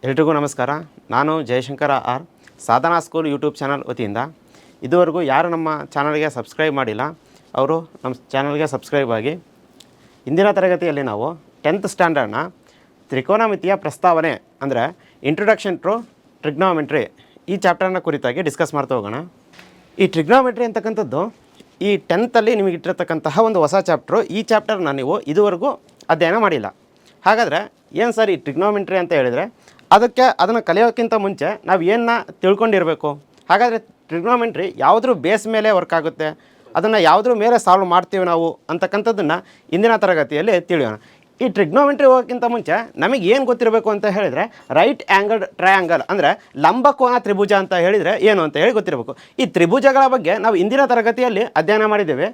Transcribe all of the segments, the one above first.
ಎಲ್ರಿಗೂ ನಮಸ್ಕಾರ. ನಾನು ಜಯಶಂಕರ ಆರ್, ಸಾಧನಾ ಸ್ಕೂಲ್ ಯೂಟ್ಯೂಬ್ ಚಾನಲ್ ವತಿಯಿಂದ ಇದುವರೆಗೂ ಯಾರು ನಮ್ಮ ಚಾನಲ್ಗೆ ಸಬ್ಸ್ಕ್ರೈಬ್ ಮಾಡಿಲ್ಲ ಅವರು ನಮ್ಮ ಚಾನಲ್ಗೆ ಸಬ್ಸ್ಕ್ರೈಬ್ ಆಗಿ. ಇಂದಿನ ತರಗತಿಯಲ್ಲಿ ನಾವು 10th ಸ್ಟ್ಯಾಂಡರ್ಡ್ನ ತ್ರಿಕೋನಮಿತಿಯ ಪ್ರಸ್ತಾವನೆ ಅಂದರೆ ಇಂಟ್ರೊಡಕ್ಷನ್ ಟು ಟ್ರಿಗ್ನೋಮೆಟ್ರಿ ಈ ಚಾಪ್ಟರ್ನ ಕುರಿತಾಗಿ ಡಿಸ್ಕಸ್ ಮಾಡ್ತಾ ಹೋಗೋಣ. ಈ ಟ್ರಿಗ್ನೋಮೆಟ್ರಿ ಅಂತಕ್ಕಂಥದ್ದು ಈ 10th ನಿಮಗೆ ಇಟ್ಟಿರ್ತಕ್ಕಂತಹ ಒಂದು ಹೊಸ ಚಾಪ್ಟ್ರು. ಈ ಚಾಪ್ಟರ್ನ ನೀವು ಇದುವರೆಗೂ ಅಧ್ಯಯನ ಮಾಡಿಲ್ಲ. ಹಾಗಾದರೆ ಏನು ಸರ್ ಈ ಟ್ರಿಗ್ನೋಮೆಟ್ರಿ ಅಂತ ಹೇಳಿದರೆ ಅದನ್ನು ಕಲಿಯೋಕ್ಕಿಂತ ಮುಂಚೆ ನಾವು ಏನನ್ನ ತಿಳ್ಕೊಂಡಿರಬೇಕು. ಹಾಗಾದರೆ ಟ್ರಿಗ್ನೋಮೆಟ್ರಿ ಯಾವುದ್ರ ಬೇಸ್ ಮೇಲೆ ವರ್ಕ್ ಆಗುತ್ತೆ, ಅದನ್ನು ಯಾವುದ್ರ ಮೇಲೆ ಸಾಲ್ವ್ ಮಾಡ್ತೀವಿ ನಾವು ಅಂತಕ್ಕಂಥದ್ದನ್ನು ಇಂದಿನ ತರಗತಿಯಲ್ಲಿ ತಿಳಿಯೋಣ. ಈ ಟ್ರಿಗ್ನೋಮೆಟ್ರಿ ಹೋಗೋಕ್ಕಿಂತ ಮುಂಚೆ ನಮಗೆ ಏನು ಗೊತ್ತಿರಬೇಕು ಅಂತ ಹೇಳಿದರೆ ರೈಟ್ ಆ್ಯಂಗಲ್ ಟ್ರಯಾಂಗಲ್ ಅಂದರೆ ಲಂಬಕೋನ ತ್ರಿಭುಜ ಅಂತ ಹೇಳಿದರೆ ಏನು ಅಂತ ಹೇಳಿ ಗೊತ್ತಿರಬೇಕು. ಈ ತ್ರಿಭುಜಗಳ ಬಗ್ಗೆ ನಾವು ಇಂದಿನ ತರಗತಿಯಲ್ಲಿ ಅಧ್ಯಯನ ಮಾಡಿದ್ದೇವೆ.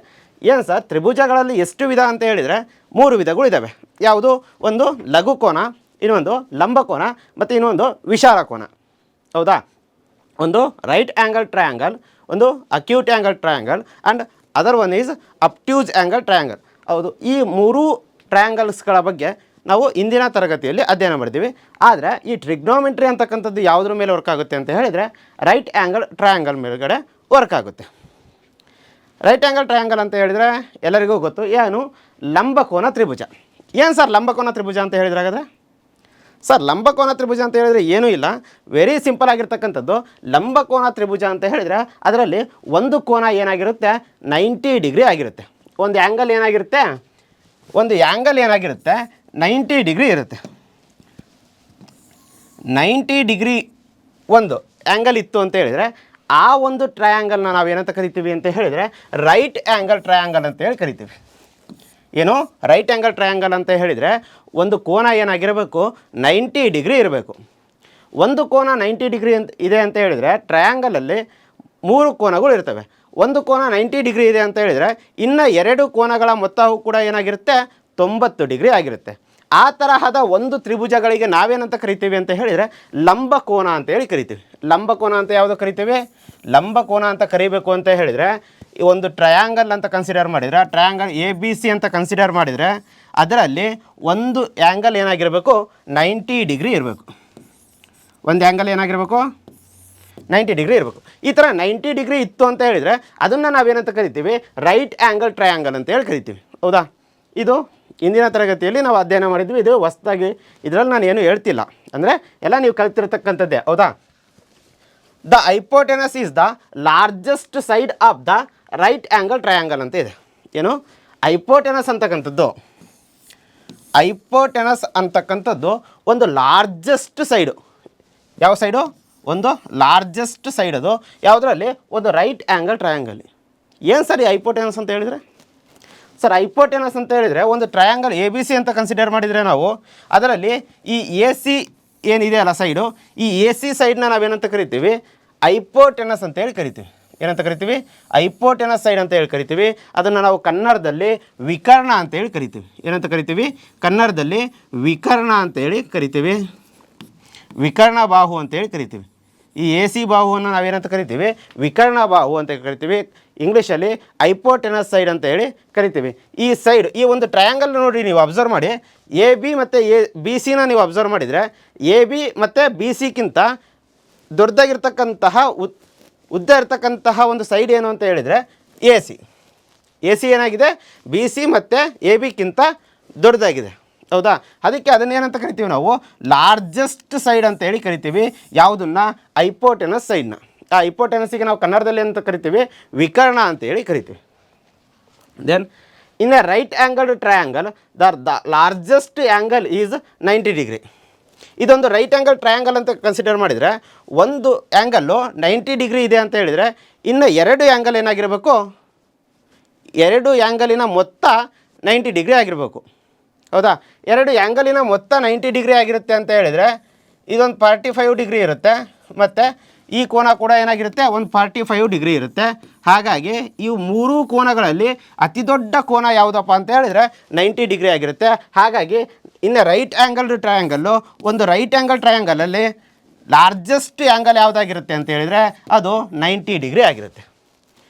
ಏನು ಸರ್ ತ್ರಿಭುಜಗಳಲ್ಲಿ ಎಷ್ಟು ವಿಧ ಅಂತ ಹೇಳಿದರೆ 3 ವಿಧಗಳು ಇದ್ದಾವೆ. ಯಾವುದು? ಒಂದು ಲಘುಕೋನ, ಇನ್ನೊಂದು ಲಂಬಕೋನ ಮತ್ತು ಇನ್ನೊಂದು ವಿಶಾಲ ಕೋನ. ಹೌದಾ? ಒಂದು ರೈಟ್ ಆ್ಯಂಗಲ್ ಟ್ರಯಾಂಗಲ್, ಒಂದು acute angle triangle and other one is obtuse angle triangle. ಹೌದು, ಈ 3 ಟ್ರಯಾಂಗಲ್ಸ್ಗಳ ಬಗ್ಗೆ ನಾವು ಇಂದಿನ ತರಗತಿಯಲ್ಲಿ ಅಧ್ಯಯನ ಮಾಡಿದ್ದೀವಿ. ಆದರೆ ಈ ಟ್ರಿಗ್ನೋಮೆಟ್ರಿ ಅಂತಕ್ಕಂಥದ್ದು ಯಾವುದ್ರ ಮೇಲೆ ವರ್ಕ್ ಆಗುತ್ತೆ ಅಂತ ಹೇಳಿದರೆ ರೈಟ್ ಆ್ಯಂಗಲ್ ಟ್ರಯಾಂಗಲ್ ಮೇಲ್ಗಡೆ ವರ್ಕ್ ಆಗುತ್ತೆ. ರೈಟ್ ಆ್ಯಂಗಲ್ ಟ್ರಯಾಂಗಲ್ ಅಂತ ಹೇಳಿದರೆ ಎಲ್ಲರಿಗೂ ಗೊತ್ತು, ಏನು? ಲಂಬಕೋನ ತ್ರಿಭುಜ. ಏನು ಸರ್ ಲಂಬಕೋನ ತ್ರಿಭುಜ ಅಂತ ಹೇಳಿದ್ರೆ? ಹಾಗಾದರೆ ಸರ್ ಲಂಬಕೋನ ತ್ರಿಭುಜ ಅಂತ ಹೇಳಿದರೆ ಏನೂ ಇಲ್ಲ, ವೆರಿ ಸಿಂಪಲ್ ಆಗಿರ್ತಕ್ಕಂಥದ್ದು. ಲಂಬಕೋನ ತ್ರಿಭುಜ ಅಂತ ಹೇಳಿದರೆ ಅದರಲ್ಲಿ ಒಂದು ಕೋನ ಏನಾಗಿರುತ್ತೆ? 90 ಡಿಗ್ರಿ ಆಗಿರುತ್ತೆ. ಒಂದು ಆ್ಯಂಗಲ್ ಏನಾಗಿರುತ್ತೆ? 90 ಡಿಗ್ರಿ ಇರುತ್ತೆ. 90 ಡಿಗ್ರಿ ಒಂದು ಆ್ಯಂಗಲ್ ಇತ್ತು ಅಂತ ಹೇಳಿದರೆ ಆ ಒಂದು ಟ್ರಯಾಂಗಲ್ನ ನಾವು ಏನಂತ ಕರಿತೀವಿ ಅಂತ ಹೇಳಿದರೆ ರೈಟ್ ಆ್ಯಂಗಲ್ ಟ್ರಯಾಂಗಲ್ ಅಂತ ಹೇಳಿ ಕರಿತೀವಿ. ಏನು? ರೈಟ್ ಆ್ಯಂಗಲ್ ಟ್ರಯಾಂಗಲ್ ಅಂತ ಹೇಳಿದರೆ ಒಂದು ಕೋನ ಏನಾಗಿರಬೇಕು? 90 ಡಿಗ್ರಿ ಇರಬೇಕು. ಒಂದು ಕೋನ 90 ಡಿಗ್ರಿ ಇದೆ ಅಂತ ಹೇಳಿದರೆ ಟ್ರಯಾಂಗಲಲ್ಲಿ 3 ಕೋನಗಳು ಇರ್ತವೆ. ಒಂದು ಕೋನ 90 ಡಿಗ್ರಿ ಇದೆ ಅಂತ ಹೇಳಿದರೆ ಇನ್ನು 2 ಕೋನಗಳ ಮೊತ್ತವು ಕೂಡ ಏನಾಗಿರುತ್ತೆ? 90 ಡಿಗ್ರಿ ಆಗಿರುತ್ತೆ. ಆ ತರಹದ ಒಂದು ತ್ರಿಭುಜಗಳಿಗೆ ನಾವೇನಂತ ಕರಿತೀವಿ ಅಂತ ಹೇಳಿದರೆ ಲಂಬಕೋನ ಅಂತೇಳಿ ಕರಿತೀವಿ. ಲಂಬಕೋನ ಅಂತ ಯಾವುದು ಕರಿತೀವಿ? ಲಂಬಕೋನ ಅಂತ ಕರಿಬೇಕು ಅಂತ ಹೇಳಿದರೆ ಈ ಒಂದು ಟ್ರಯಾಂಗಲ್ ಅಂತ ಕನ್ಸಿಡರ್ ಮಾಡಿದರೆ, ಟ್ರಯಾಂಗಲ್ ABC ಅಂತ ಕನ್ಸಿಡರ್ ಮಾಡಿದರೆ ಅದರಲ್ಲಿ ಒಂದು ಆ್ಯಂಗಲ್ ಏನಾಗಿರಬೇಕು? 90 ಡಿಗ್ರಿ ಇರಬೇಕು. ಒಂದು ಆ್ಯಂಗಲ್ ಏನಾಗಿರಬೇಕು? 90 ಡಿಗ್ರಿ ಇರಬೇಕು. ಈ ಥರ 90 ಡಿಗ್ರಿ ಇತ್ತು ಅಂತ ಹೇಳಿದರೆ ಅದನ್ನು ನಾವೇನಂತ ಕರಿತೀವಿ? ರೈಟ್ ಆ್ಯಂಗಲ್ ಟ್ರಯಾಂಗಲ್ ಅಂತ ಹೇಳಿ ಕರಿತೀವಿ. ಹೌದಾ? ಇದು ಇಂದಿನ ತರಗತಿಯಲ್ಲಿ ನಾವು ಅಧ್ಯಯನ ಮಾಡಿದ್ವಿ. ಇದು ಹೊಸದಾಗಿ, ಇದರಲ್ಲಿ ನಾನು ಏನು ಹೇಳ್ತಿಲ್ಲ, ಅಂದರೆ ಎಲ್ಲ ನೀವು ಕಲಿತಿರ್ತಕ್ಕಂಥದ್ದೇ. ಹೌದಾ? The hypotenuse is the largest side of the right angle triangle ಅಂತ ಇದೆ. ಏನು? ಹೈಪೋಟೆನಸ್ ಅಂತಕ್ಕಂಥದ್ದು ಒಂದು ಲಾರ್ಜೆಸ್ಟ್ ಸೈಡು. ಯಾವ ಸೈಡು? ಒಂದು ಲಾರ್ಜೆಸ್ಟ್ ಸೈಡ್. ಅದು ಯಾವುದರಲ್ಲಿ? ಒಂದು ರೈಟ್ ಆ್ಯಂಗಲ್ ಟ್ರಯಾಂಗಲ್. ಏನು ಸರ್ ಈ ಹೈಪೋಟೆನಸ್ ಅಂತ ಹೇಳಿದರೆ? ಸರ್ ಹೈಪೋಟೆನಸ್ ಅಂತ ಹೇಳಿದರೆ ಒಂದು ಟ್ರಯಾಂಗಲ್ ABC ಅಂತ ಕನ್ಸಿಡರ್ ಮಾಡಿದರೆ ನಾವು ಅದರಲ್ಲಿ ಈ AC ಏನಿದೆ ಅಲ್ಲ ಸೈಡು, ಈ AC ಸೈಡ್ನ ನಾವೇನಂತ ಕರಿತೀವಿ? ಹೈಪೋಟೆನಸ್ ಅಂತೇಳಿ ಕರಿತೀವಿ. ಏನಂತ ಕರಿತೀವಿ? ಹೈಪೋಟೆನಸ್ ಸೈಡ್ ಅಂತ ಹೇಳಿ ಕರಿತೀವಿ. ಅದನ್ನು ನಾವು ಕನ್ನಡದಲ್ಲಿ ವಿಕರ್ಣ ಅಂತೇಳಿ ಕರಿತೀವಿ. ಏನಂತ ಕರಿತೀವಿ? ಕನ್ನಡದಲ್ಲಿ ವಿಕರ್ಣ ಅಂತೇಳಿ ಕರಿತೀವಿ. ವಿಕರ್ಣ ಬಾಹು ಅಂತೇಳಿ ಕರಿತೀವಿ. ಈ AC ಬಾಹುವನ್ನು ನಾವೇನಂತ ಕರಿತೀವಿ? ವಿಕರ್ಣ ಬಾಹು ಅಂತ ಕರಿತೀವಿ. ಇಂಗ್ಲೀಷಲ್ಲಿ ಹೈಪೋಟೆನಸ್ ಸೈಡ್ ಅಂತ ಹೇಳಿ ಕರಿತೀವಿ. ಈ ಸೈಡ್, ಈ ಒಂದು ಟ್ರಯಾಂಗಲ್ ನೋಡಿ ನೀವು ಅಬ್ಸರ್ವ್ ಮಾಡಿ, AB ಮತ್ತು BCನ ನೀವು ಅಬ್ಸರ್ವ್ ಮಾಡಿದರೆ AB ಮತ್ತು BCಗಿಂತ ದೊಡ್ಡದಾಗಿರ್ತಕ್ಕಂತಹ ಉದ್ದ ಇರ್ತಕ್ಕಂತಹ ಒಂದು ಸೈಡ್ ಏನು ಅಂತ ಹೇಳಿದರೆ AC ಏನಾಗಿದೆ? BC ಮತ್ತು ABಗಿಂತ ದೊಡ್ಡದಾಗಿದೆ. ಹೌದಾ? ಅದಕ್ಕೆ ಅದನ್ನೇನಂತ ಕರಿತೀವಿ ನಾವು? ಲಾರ್ಜೆಸ್ಟ್ ಸೈಡ್ ಅಂತೇಳಿ ಕರಿತೀವಿ. ಯಾವುದನ್ನು? ಹೈಪೋಟೆನಸ್ ಸೈಡ್ನ. ಆ ಹೈಪೋಟೆನಸ್ಸಿಗೆ ನಾವು ಕನ್ನಡದಲ್ಲಿ ಅಂತ ಕರಿತೀವಿ? ವಿಕರ್ಣ ಅಂತೇಳಿ ಕರಿತೀವಿ. Then in a right angle triangle the largest angle is 90 degree. ಇದೊಂದು ರೈಟ್ ಆ್ಯಂಗಲ್ ಟ್ರಯಾಂಗಲ್ ಅಂತ ಕನ್ಸಿಡರ್ ಮಾಡಿದರೆ ಒಂದು ಆ್ಯಂಗಲ್ಲು 90 ಡಿಗ್ರಿ ಇದೆ ಅಂತ ಹೇಳಿದರೆ ಇನ್ನು 2 ಆ್ಯಂಗಲ್ ಏನಾಗಿರಬೇಕು? 2 ಆ್ಯಂಗಲಿನ ಮೊತ್ತ 90 ಡಿಗ್ರಿ ಆಗಿರಬೇಕು. ಹೌದಾ? 2 ಆ್ಯಂಗಲಿನ ಮೊತ್ತ 90 ಡಿಗ್ರಿ ಆಗಿರುತ್ತೆ ಅಂತ ಹೇಳಿದರೆ ಇದೊಂದು 45 ಡಿಗ್ರಿ ಇರುತ್ತೆ, ಮತ್ತು ಈ ಕೋನ ಕೂಡ ಏನಾಗಿರುತ್ತೆ? ಒಂದು 45 ಡಿಗ್ರಿ ಇರುತ್ತೆ. ಹಾಗಾಗಿ ಇವು 3 ಕೋನಗಳಲ್ಲಿ ಅತಿ ದೊಡ್ಡ ಕೋನ ಯಾವುದಪ್ಪ ಅಂತ ಹೇಳಿದರೆ 90 ಡಿಗ್ರಿ ಆಗಿರುತ್ತೆ. ಹಾಗಾಗಿ ಇನ್ನು ರೈಟ್ ಆ್ಯಂಗಲ್ ಟ್ರಯಾಂಗಲ್ಲು, ಒಂದು ರೈಟ್ ಆ್ಯಂಗಲ್ ಟ್ರಯಾಂಗಲಲ್ಲಿ ಲಾರ್ಜೆಸ್ಟ್ ಆ್ಯಂಗಲ್ ಯಾವುದಾಗಿರುತ್ತೆ ಅಂತ ಹೇಳಿದರೆ ಅದು 90 ಡಿಗ್ರಿ ಆಗಿರುತ್ತೆ.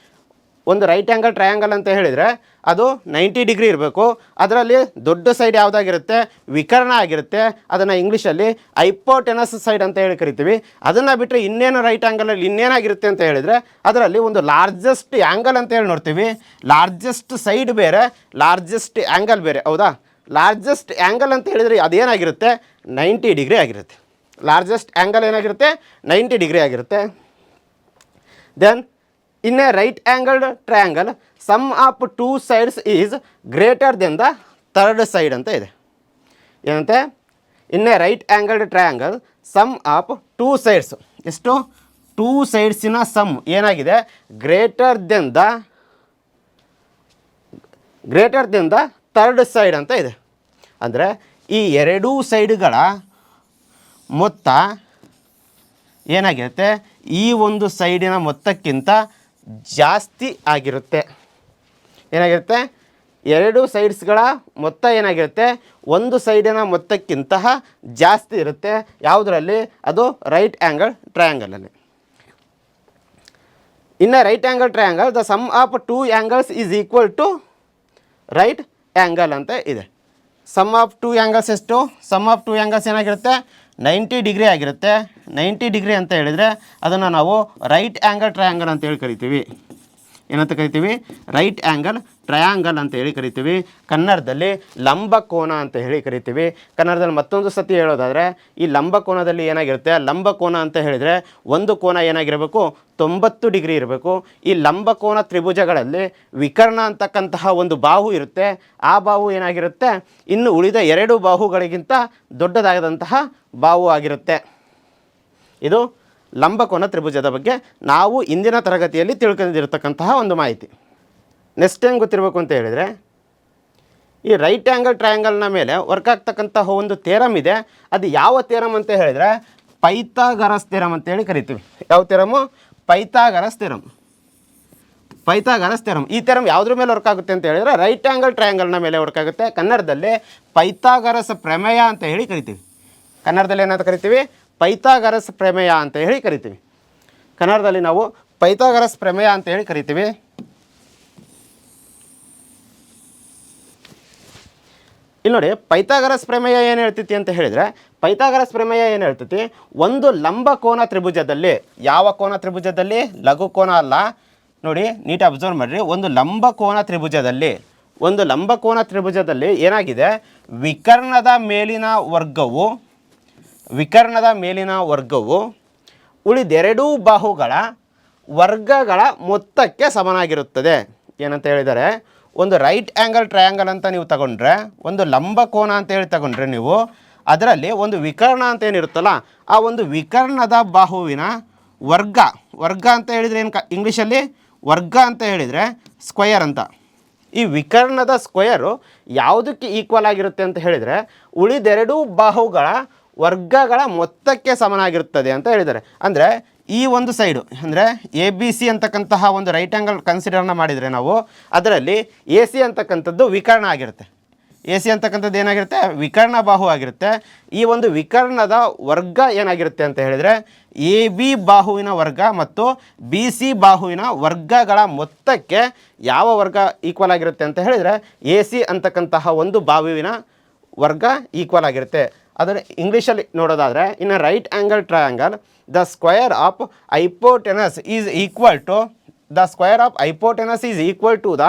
ಒಂದು ರೈಟ್ ಆ್ಯಂಗಲ್ ಟ್ರಯಾಂಗಲ್ ಅಂತ ಹೇಳಿದರೆ ಅದು 90 ಡಿಗ್ರಿ ಇರಬೇಕು. ಅದರಲ್ಲಿ ದೊಡ್ಡ ಸೈಡ್ ಯಾವುದಾಗಿರುತ್ತೆ, ವಿಕರ್ಣ ಆಗಿರುತ್ತೆ. ಅದನ್ನು ಇಂಗ್ಲೀಷಲ್ಲಿ ಹೈಪೋಟೆನಸ್ ಸೈಡ್ ಅಂತ ಹೇಳಿ ಕರಿತೀವಿ. ಅದನ್ನು ಬಿಟ್ಟರೆ ಇನ್ನೇನು ರೈಟ್ ಆ್ಯಂಗಲಲ್ಲಿ ಇನ್ನೇನಾಗಿರುತ್ತೆ ಅಂತ ಹೇಳಿದರೆ ಅದರಲ್ಲಿ ಒಂದು ಲಾರ್ಜೆಸ್ಟ್ ಆ್ಯಂಗಲ್ ಅಂತ ಹೇಳಿ ನೋಡ್ತೀವಿ. ಲಾರ್ಜೆಸ್ಟ್ ಸೈಡ್ ಬೇರೆ, ಲಾರ್ಜೆಸ್ಟ್ ಆ್ಯಂಗಲ್ ಬೇರೆ, ಹೌದಾ? ಲಾರ್ಜೆಸ್ಟ್ ಆ್ಯಂಗಲ್ ಅಂತ ಹೇಳಿದರೆ ಅದೇನಾಗಿರುತ್ತೆ, 90 ಡಿಗ್ರಿ ಆಗಿರುತ್ತೆ. ಲಾರ್ಜೆಸ್ಟ್ ಆ್ಯಂಗಲ್ ಏನಾಗಿರುತ್ತೆ, 90 ಡಿಗ್ರಿ ಆಗಿರುತ್ತೆ. Then in a right angled triangle sum of two sides is greater than the third side ಅಂತ ಇದೆ. ಏನಂತೆ, in a right angled triangle sum of two sides, ಎಷ್ಟು, ಟೂ ಸೈಡ್ಸಿನ ಸಮ್ ಏನಾಗಿದೆ, greater than the third side ಅಂತ ಇದೆ. ಅಂದರೆ ಈ ಎರಡೂ ಸೈಡ್ಗಳ ಮೊತ್ತ ಏನಾಗಿರುತ್ತೆ, ಈ ಒಂದು ಸೈಡಿನ ಮೊತ್ತಕ್ಕಿಂತ ಜಾಸ್ತಿ ಆಗಿರುತ್ತೆ. ಏನಾಗಿರುತ್ತೆ, ಎರಡು ಸೈಡ್ಸ್ಗಳ ಮೊತ್ತ ಏನಾಗಿರುತ್ತೆ, ಒಂದು ಸೈಡಿನ ಮೊತ್ತಕ್ಕಿಂತ ಜಾಸ್ತಿ ಇರುತ್ತೆ. ಯಾವುದರಲ್ಲಿ, ಅದು ರೈಟ್ ಆ್ಯಂಗಲ್ ಟ್ರಯಾಂಗಲಲ್ಲಿ. In a right angle triangle the sum of two angles is equal to right angle ಅಂತ ಇದೆ. ಸಮ್ ಆಫ್ ಟೂ ಆ್ಯಂಗಲ್ಸ್ ಎಷ್ಟು, ಸಮ್ ಆಫ್ ಟೂ ಆ್ಯಂಗಲ್ಸ್ ಏನಾಗಿರುತ್ತೆ, 90 ಡಿಗ್ರಿ ಆಗಿರುತ್ತೆ. 90 ಡಿಗ್ರಿ ಅಂತ ಹೇಳಿದರೆ ಅದನ್ನು ನಾವು ರೈಟ್ ಆ್ಯಂಗಲ್ ಟ್ರಯಾಂಗಲ್ ಅಂತ ಹೇಳಿ ಕರಿತೀವಿ. ಏನಂತ ಕರಿತೀವಿ, ರೈಟ್ ಆ್ಯಂಗಲ್ ಟ್ರಯಾಂಗಲ್ ಅಂತ ಹೇಳಿ ಕರಿತೀವಿ. ಕನ್ನಡದಲ್ಲಿ ಲಂಬಕೋನ ಅಂತ ಹೇಳಿ ಕರಿತೀವಿ. ಕನ್ನಡದಲ್ಲಿ ಮತ್ತೊಂದು ಸತಿ ಹೇಳೋದಾದರೆ ಈ ಲಂಬಕೋನದಲ್ಲಿ ಏನಾಗಿರುತ್ತೆ, ಲಂಬಕೋನ ಅಂತ ಹೇಳಿದರೆ ಒಂದು ಕೋನ ಏನಾಗಿರಬೇಕು, 90 ಡಿಗ್ರಿ ಇರಬೇಕು. ಈ ಲಂಬಕೋನ ತ್ರಿಭುಜಗಳಲ್ಲಿ ವಿಕರ್ಣ ಅಂತಕ್ಕಂತಹ ಒಂದು ಬಾಹು ಇರುತ್ತೆ. ಆ ಬಾಹು ಏನಾಗಿರುತ್ತೆ, ಇನ್ನು ಉಳಿದ ಎರಡು ಬಾಹುಗಳಿಗಿಂತ ದೊಡ್ಡದಾದಂತಹ ಬಾಹು ಆಗಿರುತ್ತೆ. ಇದು ಲಂಬಕೋನ ತ್ರಿಭುಜದ ಬಗ್ಗೆ ನಾವು ಇಂದಿನ ತರಗತಿಯಲ್ಲಿ ತಿಳ್ಕೊಂಡಿರ್ತಕ್ಕಂತಹ ಒಂದು ಮಾಹಿತಿ. ನೆಕ್ಸ್ಟ್ ಏನು ಗೊತ್ತಿರಬೇಕು ಅಂತ ಹೇಳಿದರೆ, ಈ ರೈಟ್ ಆ್ಯಂಗಲ್ ಟ್ರಯಾಂಗಲ್ನ ಮೇಲೆ ವರ್ಕ್ ಆಗ್ತಕ್ಕಂತಹ ಒಂದು ಥಿಯರಮ್ ಇದೆ. ಅದು ಯಾವ ಥಿಯರಮ್ ಅಂತ ಹೇಳಿದರೆ ಪೈಥಾಗರಸ್ ಥಿಯರಮ್ ಅಂತೇಳಿ ಕರಿತೀವಿ. ಯಾವ theorem, Pythagoras theorem. Pythagoras theorem, ಈ ಥಿಯರಮ್ ಯಾವುದ್ರ ಮೇಲೆ ವರ್ಕ್ ಆಗುತ್ತೆ ಅಂತ ಹೇಳಿದರೆ ರೈಟ್ ಆ್ಯಂಗಲ್ ಟ್ರಯಾಂಗಲ್ನ ಮೇಲೆ ವರ್ಕ್ ಆಗುತ್ತೆ. ಕನ್ನಡದಲ್ಲಿ ಪೈಥಾಗರಸ್ ಪ್ರಮೇಯ ಅಂತ ಹೇಳಿ ಕರಿತೀವಿ. ಕನ್ನಡದಲ್ಲಿ ಏನಂತ ಕರಿತೀವಿ, ಪೈಥಾಗರಸ್ ಪ್ರಮೇಯ ಅಂತ ಹೇಳಿ ಕರಿತೀವಿ. ಕನ್ನಡದಲ್ಲಿ ನಾವು ಪೈಥಾಗರಸ್ ಪ್ರಮೇಯ ಅಂತ ಹೇಳಿ ಕರಿತೀವಿ. ಇಲ್ಲಿ ನೋಡಿ, ಪೈಥಾಗರಸ್ ಪ್ರಮೇಯ ಏನು ಹೇಳ್ತೈತಿ ಅಂತ ಹೇಳಿದರೆ, ಪೈಥಾಗರಸ್ ಪ್ರಮೇಯ ಏನು ಹೇಳ್ತೈತಿ, ಒಂದು ಲಂಬಕೋನ ತ್ರಿಭುಜದಲ್ಲಿ, ಯಾವ ಕೋನ ತ್ರಿಭುಜದಲ್ಲಿ, ಲಘು ಕೋನ ಅಲ್ಲ, ನೋಡಿ ನೀಟ್ ಅಬ್ಸರ್ವ್ ಮಾಡಿರಿ, ಒಂದು ಲಂಬಕೋನ ತ್ರಿಭುಜದಲ್ಲಿ ಏನಾಗಿದೆ, ವಿಕರ್ಣದ ಮೇಲಿನ ವರ್ಗವು ಉಳಿದೆರಡೂ ಬಾಹುಗಳ ವರ್ಗಗಳ ಮೊತ್ತಕ್ಕೆ ಸಮನಾಗಿರುತ್ತದೆ. ಏನಂತ ಹೇಳಿದರೆ, ಒಂದು ರೈಟ್ ಆ್ಯಂಗಲ್ ಟ್ರಯಾಂಗಲ್ ಅಂತ ನೀವು ತಗೊಂಡ್ರೆ, ಒಂದು ಲಂಬಕೋನ ಅಂತ ಹೇಳಿ ತಗೊಂಡ್ರೆ ನೀವು, ಅದರಲ್ಲಿ ಒಂದು ವಿಕರ್ಣ ಅಂತ ಏನಿರುತ್ತಲ್ಲ, ಆ ಒಂದು ವಿಕರ್ಣದ ಬಾಹುವಿನ ವರ್ಗ ಅಂತ ಹೇಳಿದರೆ ಏನು, ಇಂಗ್ಲೀಷಲ್ಲಿ ವರ್ಗ ಅಂತ ಹೇಳಿದರೆ ಸ್ಕ್ವಯರ್ ಅಂತ. ಈ ವಿಕರ್ಣದ ಸ್ಕ್ವಯರು ಯಾವುದಕ್ಕೆ ಈಕ್ವಲ್ ಆಗಿರುತ್ತೆ ಅಂತ ಹೇಳಿದರೆ, ಉಳಿದೆರಡೂ ಬಾಹುಗಳ ವರ್ಗಗಳ ಮೊತ್ತಕ್ಕೆ ಸಮನಾಗಿರುತ್ತದೆ ಅಂತ ಹೇಳಿದ್ದಾರೆ. ಅಂದರೆ ಈ ಒಂದು ಸೈಡು ಅಂದರೆ ABC ಅಂತಕ್ಕಂತಹ ಒಂದು ರೈಟ್ ಆ್ಯಂಗಲ್ ಕನ್ಸಿಡರ್ನ ಮಾಡಿದರೆ ನಾವು, ಅದರಲ್ಲಿ AC ಅಂತಕ್ಕಂಥದ್ದು ವಿಕರ್ಣ ಆಗಿರುತ್ತೆ. AC ಅಂತಕ್ಕಂಥದ್ದು ಏನಾಗಿರುತ್ತೆ, ವಿಕರ್ಣ ಬಾಹು ಆಗಿರುತ್ತೆ. ಈ ಒಂದು ವಿಕರ್ಣದ ವರ್ಗ ಏನಾಗಿರುತ್ತೆ ಅಂತ ಹೇಳಿದರೆ AB ಬಾಹುವಿನ ವರ್ಗ ಮತ್ತು BC ಬಾಹುವಿನ ವರ್ಗಗಳ ಮೊತ್ತಕ್ಕೆ ಯಾವ ವರ್ಗ ಈಕ್ವಲ್ ಆಗಿರುತ್ತೆ ಅಂತ ಹೇಳಿದರೆ AC ಅಂತಕ್ಕಂತಹ ಒಂದು ಬಾಹುವಿನ ವರ್ಗ ಈಕ್ವಲ್ ಆಗಿರುತ್ತೆ. ಅದರ ಇಂಗ್ಲೀಷಲ್ಲಿ ನೋಡೋದಾದರೆ, in a right angle triangle the square of hypotenuse is equal to the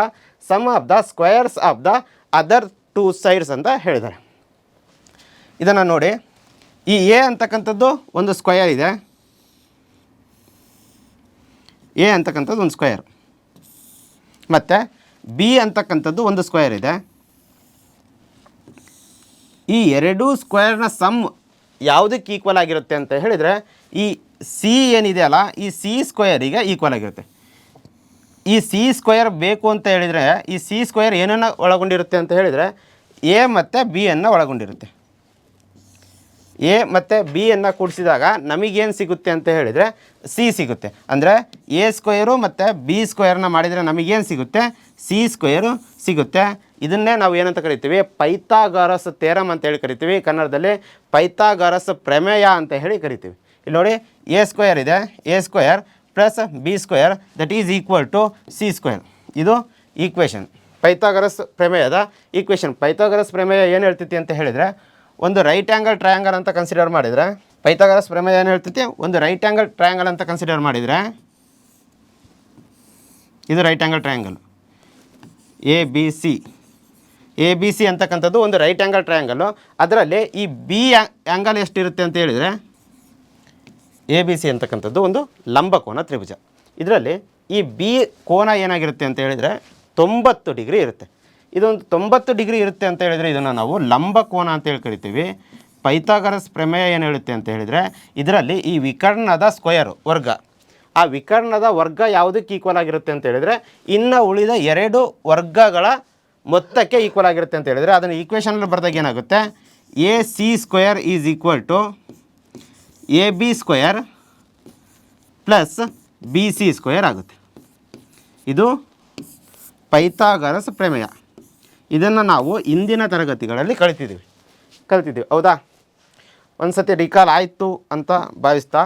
sum of the squares of the other two sides ಅಂತ ಹೇಳಿದ್ದಾರೆ. ಇದನ್ನು ನೋಡಿ, ಈ ಎ ಅಂತಕ್ಕಂಥದ್ದು ಒಂದು ಸ್ಕ್ವಯರ್ ಇದೆ, ಎ ಅಂತಕ್ಕಂಥದ್ದು ಒಂದು ಸ್ಕ್ವಯರ್, ಮತ್ತು ಬಿ ಅಂತಕ್ಕಂಥದ್ದು ಒಂದು ಸ್ಕ್ವಯರ್ ಇದೆ. ಈ ಎರಡೂ ಸ್ಕ್ವೇರ್ನ ಸಮ್ ಯಾವುದಕ್ಕೆ ಈಕ್ವಲ್ ಆಗಿರುತ್ತೆ ಅಂತ ಹೇಳಿದರೆ, ಈ ಸಿ ಏನಿದೆ ಅಲ್ಲ, ಈ ಸಿ ಸ್ಕ್ವೇರಿಗೆ ಈಕ್ವಲ್ ಆಗಿರುತ್ತೆ. ಈ ಸಿ ಸ್ಕ್ವೇರ್ ಬೇಕು ಅಂತ ಹೇಳಿದರೆ, ಈ ಸಿ ಸ್ಕ್ವೇರ್ ಏನನ್ನು ಒಳಗೊಂಡಿರುತ್ತೆ ಅಂತ ಹೇಳಿದರೆ ಎ ಮತ್ತು ಬಿ ಅನ್ನು ಒಳಗೊಂಡಿರುತ್ತೆ. ಎ ಮತ್ತು ಬಿ ಅನ್ನು ಕೂಡಿಸಿದಾಗ ನಮಗೇನು ಸಿಗುತ್ತೆ ಅಂತ ಹೇಳಿದರೆ ಸಿ ಸಿಗುತ್ತೆ. ಅಂದರೆ ಎ ಸ್ಕ್ವೇರು ಮತ್ತು ಬಿ ಸ್ಕ್ವೇರ್ನ ಮಾಡಿದರೆ ನಮಗೇನು ಸಿಗುತ್ತೆ, ಸಿ ಸ್ಕ್ವೇರು ಸಿಗುತ್ತೆ. ಇದನ್ನೇ ನಾವು ಏನಂತ ಕರಿತೀವಿ, ಪೈಥಾಗರಸ್ ಥಿಯರಮ್ ಅಂತೇಳಿ ಕರಿತೀವಿ. ಕನ್ನಡದಲ್ಲಿ ಪೈಥಾಗರಸ್ ಪ್ರಮೇಯ ಅಂತ ಹೇಳಿ ಕರಿತೀವಿ. ಇಲ್ಲಿ ನೋಡಿ, ಎ ಸ್ಕ್ವೇರ್ ಇದೆ, A square plus B square that is equal to C square. ಇದು ಈಕ್ವೇಷನ್, ಪೈಥಾಗರಸ್ ಪ್ರಮೇಯದ ಈಕ್ವೇಷನ್. ಪೈಥಾಗರಸ್ ಪ್ರಮೇಯ ಏನು ಹೇಳ್ತೈತಿ ಅಂತ ಹೇಳಿದರೆ, ಒಂದು ರೈಟ್ ಆ್ಯಂಗಲ್ ಟ್ರಯಾಂಗಲ್ ಅಂತ ಕನ್ಸಿಡರ್ ಮಾಡಿದರೆ, ಪೈಥಾಗರಸ್ ಪ್ರಮೇಯ ಏನು ಹೇಳ್ತೈತಿ, ಒಂದು ರೈಟ್ ಆ್ಯಂಗಲ್ ಟ್ರಯಾಂಗಲ್ ಅಂತ ಕನ್ಸಿಡರ್ ಮಾಡಿದರೆ, ಇದು right angle triangle A B C ಅಂತಕ್ಕಂಥದ್ದು ಒಂದು ರೈಟ್ ಆ್ಯಂಗಲ್ ಟ್ರಯಾಂಗಲ್ಲು. ಅದರಲ್ಲಿ ಈ ಬಿ ಆ್ಯಂಗಲ್ ಎಷ್ಟಿರುತ್ತೆ ಅಂತ ಹೇಳಿದರೆ, ಎ ಬಿ ಸಿ ಅಂತಕ್ಕಂಥದ್ದು ಒಂದು ಲಂಬಕೋನ ತ್ರಿಭುಜ. ಇದರಲ್ಲಿ ಈ ಬಿ ಕೋನ ಏನಾಗಿರುತ್ತೆ ಅಂತ ಹೇಳಿದರೆ 90 ಡಿಗ್ರಿ ಇರುತ್ತೆ. ಇದೊಂದು 90 ಡಿಗ್ರಿ ಇರುತ್ತೆ ಅಂತ ಹೇಳಿದರೆ ಇದನ್ನು ನಾವು ಲಂಬಕೋನ ಅಂತೇಳಿ ಕರಿತೀವಿ. ಪೈಥಾಗರಸ್ ಪ್ರಮೇಯ ಏನು ಹೇಳುತ್ತೆ ಅಂತ ಹೇಳಿದರೆ, ಇದರಲ್ಲಿ ಈ ವಿಕರ್ಣದ ಸ್ಕ್ವೇರು ವರ್ಗ, ಆ ವಿಕರ್ಣದ ವರ್ಗ ಯಾವುದಕ್ಕೆ ಈಕ್ವಲ್ ಆಗಿರುತ್ತೆ ಅಂತ ಹೇಳಿದರೆ, ಇನ್ನು ಉಳಿದ 2 ವರ್ಗಗಳ ಮೊತ್ತಕ್ಕೆ ಈಕ್ವಲ್ ಆಗಿರುತ್ತೆ ಅಂತ ಹೇಳಿದರೆ, ಅದನ್ನು ಈಕ್ವೇಷನಲ್ಲಿ ಬರೆದಾಗ ಏನಾಗುತ್ತೆ, A C square is equal to A B square plus B C square ಆಗುತ್ತೆ. ಇದು ಪೈಥಾಗರಸ್ ಪ್ರಮೇಯ. ಇದನ್ನು ನಾವು ಇಂದಿನ ತರಗತಿಗಳಲ್ಲಿ ಕಲಿತಿದ್ದೀವಿ, ಹೌದಾ? ಒಂದು ಸತಿ ರಿಕಾಲ್ ಆಯಿತು ಅಂತ ಭಾವಿಸ್ತಾ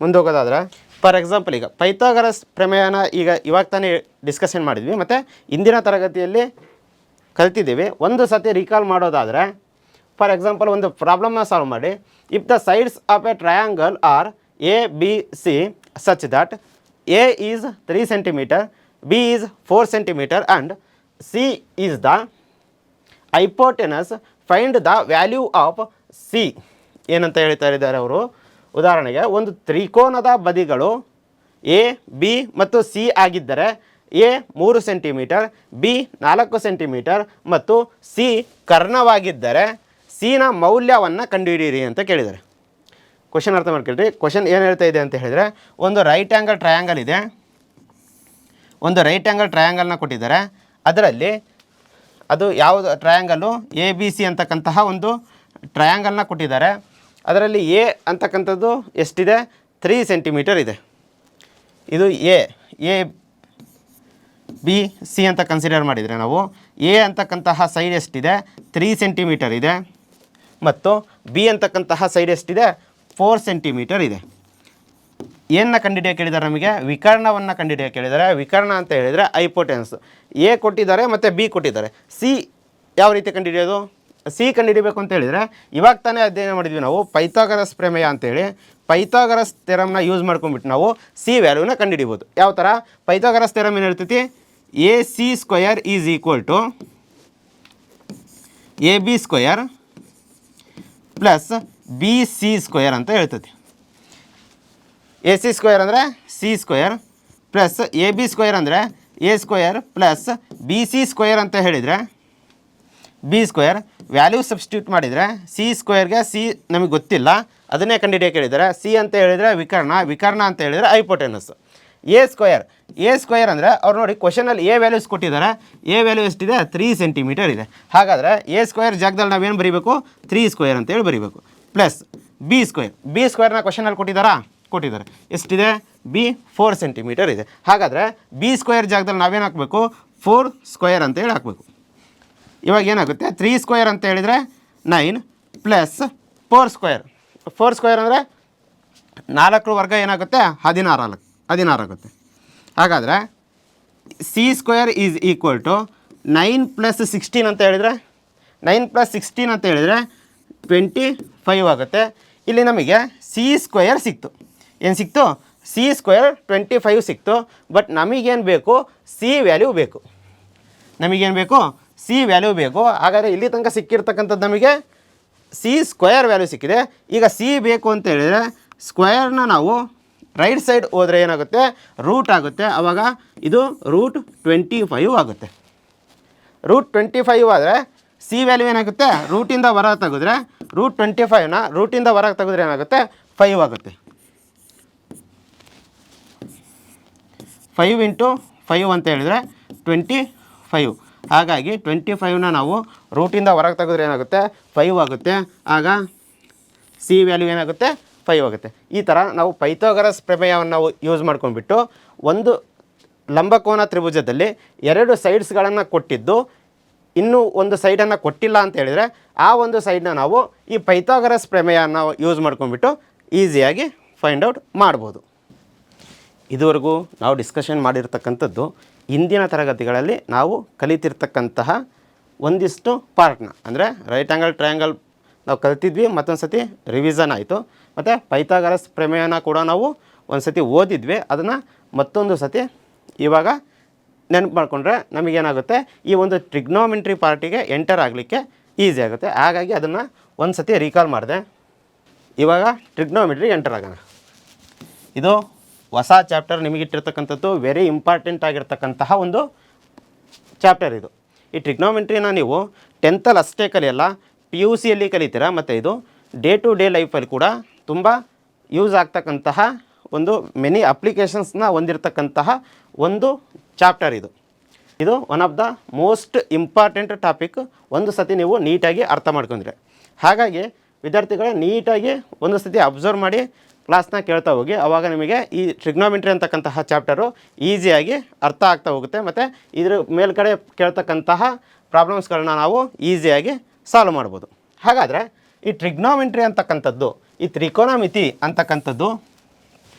ಮುಂದೋಗೋದಾದರೆ, ಫಾರ್ ಎಕ್ಸಾಂಪಲ್ ಈಗ ಪೈಥಾಗರಸ್ ಪ್ರಮೇಯನ ಇವಾಗ ತಾನೇ ಡಿಸ್ಕಷನ್ ಮಾಡಿದ್ವಿ ಮತ್ತು ಇಂದಿನ ತರಗತಿಯಲ್ಲಿ ಕಲ್ತಿದ್ದೀವಿ. ಒಂದು ಸತಿ ರಿಕಾಲ್ ಮಾಡೋದಾದರೆ, ಫಾರ್ ಎಕ್ಸಾಂಪಲ್ ಒಂದು ಪ್ರಾಬ್ಲಮ್ನ ಸಾಲ್ವ್ ಮಾಡಿ. If the sides of a triangle are A B C such that A is 3 centimeter, B is 4 centimeter and C is the hypotenuse, find the value of C. ಏನಂತ ಹೇಳ್ತಾ ಇದ್ದಾರೆ ಅವರು, ಉದಾಹರಣೆಗೆ ಒಂದು ತ್ರಿಕೋನದ ಬದಿಗಳು ಎ ಬಿ ಮತ್ತು ಸಿ ಆಗಿದ್ದರೆ, ಎ 3 centimeter, ಬಿ 4 centimeter ಮತ್ತು ಸಿ ಕರ್ಣವಾಗಿದ್ದರೆ ಸಿನ ಮೌಲ್ಯವನ್ನು ಕಂಡುಹಿಡಿಯಿರಿ ಅಂತ ಕೇಳಿದ್ದಾರೆ. ಕ್ವಶನ್ ಅರ್ಥ ಮಾಡ್ಕೊಳ್ರಿ. ಕ್ವಶನ್ ಏನು ಹೇಳ್ತಾ ಇದೆ ಅಂತ ಹೇಳಿದರೆ, ಒಂದು ರೈಟ್ ಆ್ಯಂಗಲ್ ಟ್ರಯಾಂಗಲ್ ಇದೆ, ಒಂದು ರೈಟ್ ಆ್ಯಂಗಲ್ ಟ್ರಯಾಂಗಲ್ನ ಕೊಟ್ಟಿದ್ದಾರೆ. ಅದರಲ್ಲಿ ಅದು ಯಾವುದು ಟ್ರಯಾಂಗಲ್ಲು, ಎ ಬಿ ಸಿ ಅಂತಕ್ಕಂತಹ ಒಂದು ಟ್ರಯಾಂಗಲ್ನ ಕೊಟ್ಟಿದ್ದಾರೆ. ಅದರಲ್ಲಿ ಎ ಅಂತಕ್ಕಂಥದ್ದು ಎಷ್ಟಿದೆ, 3 centimeter ಇದೆ. ಇದು ಎ ಬಿ ಸಿ ಅಂತ ಕನ್ಸಿಡರ್ ಮಾಡಿದರೆ ನಾವು, ಎ ಅಂತಕ್ಕಂತಹ ಸೈಡ್ ಎಷ್ಟಿದೆ, 3 centimeter ಇದೆ, ಮತ್ತು ಬಿ ಅಂತಕ್ಕಂತಹ ಸೈಡ್ ಎಷ್ಟಿದೆ, 4 centimeter ಇದೆ. ಏನನ್ನ ಕಂಡುಹಿಡಿಯೋಕೆ ಕೇಳಿದ್ದಾರೆ, ನಮಗೆ ವಿಕರ್ಣವನ್ನು ಕಂಡುಹಿಡಿಯೋಕೆ ಕೇಳಿದ್ದಾರೆ. ವಿಕರ್ಣ ಅಂತ ಹೇಳಿದರೆ ಹೈಪೋಟೆನ್ಸ್. ಎ ಕೊಟ್ಟಿದ್ದಾರೆ ಮತ್ತು ಬಿ ಕೊಟ್ಟಿದ್ದಾರೆ. ಸಿ ಯಾವ ರೀತಿ ಕಂಡುಹಿಡಿಯೋದು, ಸಿ ಕಂಡುಹಿಡಿಬೇಕು ಅಂತ ಹೇಳಿದರೆ, ಇವಾಗ ತಾನೇ ಅಧ್ಯಯನ ಮಾಡಿದ್ವಿ ನಾವು ಪೈಥಾಗರಸ್ ಪ್ರಮೇಯ ಅಂತೇಳಿ. ಪೈಥಾಗರಸ್ ಥೆರಮ್ನ ಯೂಸ್ ಮಾಡ್ಕೊಂಡ್ಬಿಟ್ಟು ನಾವು ಸಿ ವ್ಯಾಲ್ಯೂನ ಕಂಡುಹಿಡಿಬೋದು. ಯಾವ ಥರ, ಪೈಥಾಗರಸ್ ಥೆರಮ್ ಏನು ಹೇಳ್ತೈತಿ, A C square is equal to A B square plus B C square ಅಂತ ಹೇಳ್ತೈತಿ. ಎ ಸಿ ಸ್ಕ್ವಯರ್ ಅಂದರೆ C square plus A B square ಅಂದರೆ A square plus B C square ಅಂತ ಹೇಳಿದರೆ ಬಿ ಸ್ಕ್ವಯರ್. ವ್ಯಾಲ್ಯೂ ಸಬ್ಸ್ಟಿಟ್ಯೂಟ್ ಮಾಡಿದರೆ C ಸ್ಕ್ವಯರ್ಗೆ C ನಮಗೆ ಗೊತ್ತಿಲ್ಲ, ಅದನ್ನೇ ಕಂಡುಹಿಡಿಯೋಕೆ ಹೇಳಿದ್ದಾರೆ. ಸಿ ಅಂತ ಹೇಳಿದರೆ ವಿಕರ್ಣ ಅಂತ ಹೇಳಿದರೆ ಹೈಪೋಟೆನಸ್. ಎ ಸ್ಕ್ವಯರ್ ಅಂದರೆ ಅವ್ರು ನೋಡಿ ಕ್ವಶನಲ್ಲಿ ಎ ವ್ಯಾಲ್ಯೂಸ್ ಕೊಟ್ಟಿದ್ದಾರೆ. ಎ ವ್ಯಾಲ್ಯೂ ಎಷ್ಟಿದೆ, 3 centimeter ಇದೆ. ಹಾಗಾದರೆ ಎ ಸ್ಕ್ವಯರ್ ಜಾಗದಲ್ಲಿ ನಾವೇನು ಬರೀಬೇಕು, 3 square ಅಂತೇಳಿ ಬರೀಬೇಕು. ಪ್ಲಸ್ ಬಿ ಸ್ಕ್ವಯರ್ನ ಕ್ವಶನಲ್ಲಿ ಕೊಟ್ಟಿದ್ದಾರೆ. ಎಷ್ಟಿದೆ, ಬಿ 4 centimeter ಇದೆ. ಹಾಗಾದರೆ ಬಿ ಸ್ಕ್ವಯರ್ ಜಾಗದಲ್ಲಿ ನಾವೇನು ಹಾಕಬೇಕು, 4 square ಅಂತೇಳಿ ಹಾಕಬೇಕು. ಇವಾಗ ಏನಾಗುತ್ತೆ, 3 square ಅಂತ ಹೇಳಿದರೆ 9 ಪ್ಲಸ್ 4 square ಅಂದರೆ 4 ವರ್ಗ ಏನಾಗುತ್ತೆ, 16 ಆಗುತ್ತೆ. ಹಾಗಾದರೆ C square is equal to 9 + 16 ಅಂತ ಹೇಳಿದರೆ 9 + 16 ಅಂತ ಹೇಳಿದರೆ 25 ಆಗುತ್ತೆ. ಇಲ್ಲಿ ನಮಗೆ ಸಿ ಸ್ಕ್ವಯರ್ ಸಿಕ್ತು. ಏನು ಸಿಕ್ತು, ಸಿ ಸ್ಕ್ವಯರ್ 25 ಸಿಕ್ತು. ಬಟ್ ನಮಗೇನು ಬೇಕು, ಸಿ ವ್ಯಾಲ್ಯೂ ಬೇಕು. ಸಿ ವ್ಯಾಲ್ಯೂ ಬೇಕು. ಹಾಗಾದರೆ ಇಲ್ಲಿ ತನಕ ಸಿಕ್ಕಿರ್ತಕ್ಕಂಥದ್ದು ನಮಗೆ ಸಿ ಸ್ಕ್ವಯರ್ ವ್ಯಾಲ್ಯೂ ಸಿಕ್ಕಿದೆ. ಈಗ ಸಿ ಬೇಕು ಅಂತ ಹೇಳಿದರೆ ಸ್ಕ್ವಯರ್ನ ನಾವು ರೈಟ್ ಸೈಡ್ ಹೋದರೆ ಏನಾಗುತ್ತೆ, ರೂಟ್ ಆಗುತ್ತೆ. ಆವಾಗ ಇದು √25 ಆಗುತ್ತೆ. √25 ಆದರೆ ಸಿ ವ್ಯಾಲ್ಯೂ ಏನಾಗುತ್ತೆ, ರೂಟಿಂದ ಹೊರಗೆ ತೆಗೆದ್ರೆ √25ನ ರೂಟಿಂದ ಹೊರಗೆ ತೆಗೆದ್ರೆ ಏನಾಗುತ್ತೆ, 5 ಆಗುತ್ತೆ. 5 × 5 ಅಂತ ಹೇಳಿದರೆ 25. ಹಾಗಾಗಿ 25ನ ನಾವು ರೂಟಿಂದ ಹೊರಗೆ ತೆಗೆದ್ರೆ ಏನಾಗುತ್ತೆ, 5 ಆಗುತ್ತೆ. ಆಗ ಸಿ ವ್ಯಾಲ್ಯೂ ಏನಾಗುತ್ತೆ, 5 ಆಗುತ್ತೆ. ಈ ಥರ ನಾವು ಪೈಥಾಗರಸ್ ಪ್ರಮೇಯವನ್ನು ನಾವು ಯೂಸ್ ಮಾಡ್ಕೊಂಡ್ಬಿಟ್ಟು ಒಂದು ಲಂಬಕೋನ ತ್ರಿಭುಜದಲ್ಲಿ 2 ಸೈಡ್ಸ್ಗಳನ್ನು ಕೊಟ್ಟಿದ್ದು ಇನ್ನೂ ಒಂದು ಸೈಡನ್ನು ಕೊಟ್ಟಿಲ್ಲ ಅಂತ ಹೇಳಿದರೆ ಆ ಒಂದು ಸೈಡನ್ನ ನಾವು ಈ ಪೈಥಾಗರಸ್ ಪ್ರಮೇಯವನ್ನು ಯೂಸ್ ಮಾಡ್ಕೊಂಡ್ಬಿಟ್ಟು ಈಸಿಯಾಗಿ ಫೈಂಡ್ ಔಟ್ ಮಾಡ್ಬೋದು. ಇದುವರೆಗೂ ನಾವು ಡಿಸ್ಕಷನ್ ಮಾಡಿರ್ತಕ್ಕಂಥದ್ದು ಇಂದಿನ ತರಗತಿಗಳಲ್ಲಿ ನಾವು ಕಲಿತಿರ್ತಕ್ಕಂತಹ ಒಂದಿಷ್ಟು ಪಾರ್ಟ್ನ, ಅಂದರೆ ರೈಟ್ ಆ್ಯಂಗಲ್ ಟ್ರಯಾಂಗಲ್ ನಾವು ಕಲಿತಿದ್ವಿ, ಮತ್ತೊಂದು ಸತಿ ರಿವಿಷನ್ ಆಯಿತು, ಮತ್ತು ಪೈಥಾಗರಸ್ ಪ್ರಮೇಯನ ಕೂಡ ನಾವು ಒಂದು ಸತಿ ಓದಿದ್ವಿ. ಅದನ್ನು ಮತ್ತೊಂದು ಸತಿ ಇವಾಗ ನೆನಪು ಮಾಡಿಕೊಂಡ್ರೆ ನಮಗೇನಾಗುತ್ತೆ, ಈ ಒಂದು ಟ್ರಿಗ್ನೋಮೆಂಟ್ರಿ ಪಾರ್ಟಿಗೆ ಎಂಟರ್ ಆಗಲಿಕ್ಕೆ ಈಸಿ ಆಗುತ್ತೆ. ಹಾಗಾಗಿ ಅದನ್ನು ಒಂದು ಸತಿ ರೀಕಾಲ್ ಮಾಡಿದೆ. ಇವಾಗ ಟ್ರಿಗ್ನೋಮೆಟ್ರಿ ಎಂಟರ್ ಆಗೋಣ. ಇದು ಹೊಸ ಚಾಪ್ಟರ್, ನಿಮಗಿಟ್ಟಿರ್ತಕ್ಕಂಥದ್ದು ವೆರಿ ಇಂಪಾರ್ಟೆಂಟ್ ಆಗಿರ್ತಕ್ಕಂತಹ ಒಂದು ಚಾಪ್ಟರ್ ಇದು. ಈ ಟ್ರಿಗ್ನೋಮೆಂಟ್ರಿನ ನೀವು 10th ಅಷ್ಟೇ ಕಲಿಯಲ್ಲ, PUCಯಲ್ಲಿ ಕಲಿತೀರಾ, ಮತ್ತು ಇದು ಡೇ ಟು ಡೇ ಲೈಫಲ್ಲಿ ಕೂಡ ತುಂಬ ಯೂಸ್ ಆಗ್ತಕ್ಕಂತಹ ಒಂದು ಮೆನಿ ಅಪ್ಲಿಕೇಶನ್ಸ್ನ ಹೊಂದಿರತಕ್ಕಂತಹ ಒಂದು ಚಾಪ್ಟರ್ ಇದು. ಇದು one of the most important topic. ಒಂದು ಸತಿ ನೀವು ನೀಟಾಗಿ ಅರ್ಥ ಮಾಡ್ಕೊಂಡ್ರೆ, ಹಾಗಾಗಿ ವಿದ್ಯಾರ್ಥಿಗಳೇ ನೀಟಾಗಿ ಒಂದು ಸತಿ ಅಬ್ಸರ್ವ್ ಮಾಡಿ ಕ್ಲಾಸ್ನ ಕೇಳ್ತಾ ಹೋಗಿ. ಆವಾಗ ನಿಮಗೆ ಈ ಟ್ರಿಗ್ನೋಮೆಂಟ್ರಿ ಅಂತಕ್ಕಂತಹ ಚಾಪ್ಟರು ಈಸಿಯಾಗಿ ಅರ್ಥ ಆಗ್ತಾ ಹೋಗುತ್ತೆ, ಮತ್ತು ಇದ್ರ ಮೇಲ್ಗಡೆ ಕೇಳ್ತಕ್ಕಂತಹ ಪ್ರಾಬ್ಲಮ್ಸ್ಗಳನ್ನ ನಾವು ಈಸಿಯಾಗಿ ಸಾಲ್ವ್ ಮಾಡ್ಬೋದು. ಹಾಗಾದರೆ ಈ ಟ್ರಿಗ್ನೋಮೆಂಟ್ರಿ ಅಂತಕ್ಕಂಥದ್ದು, ಈ ತ್ರಿಕೋನಮಿತಿ ಅಂತಕ್ಕಂಥದ್ದು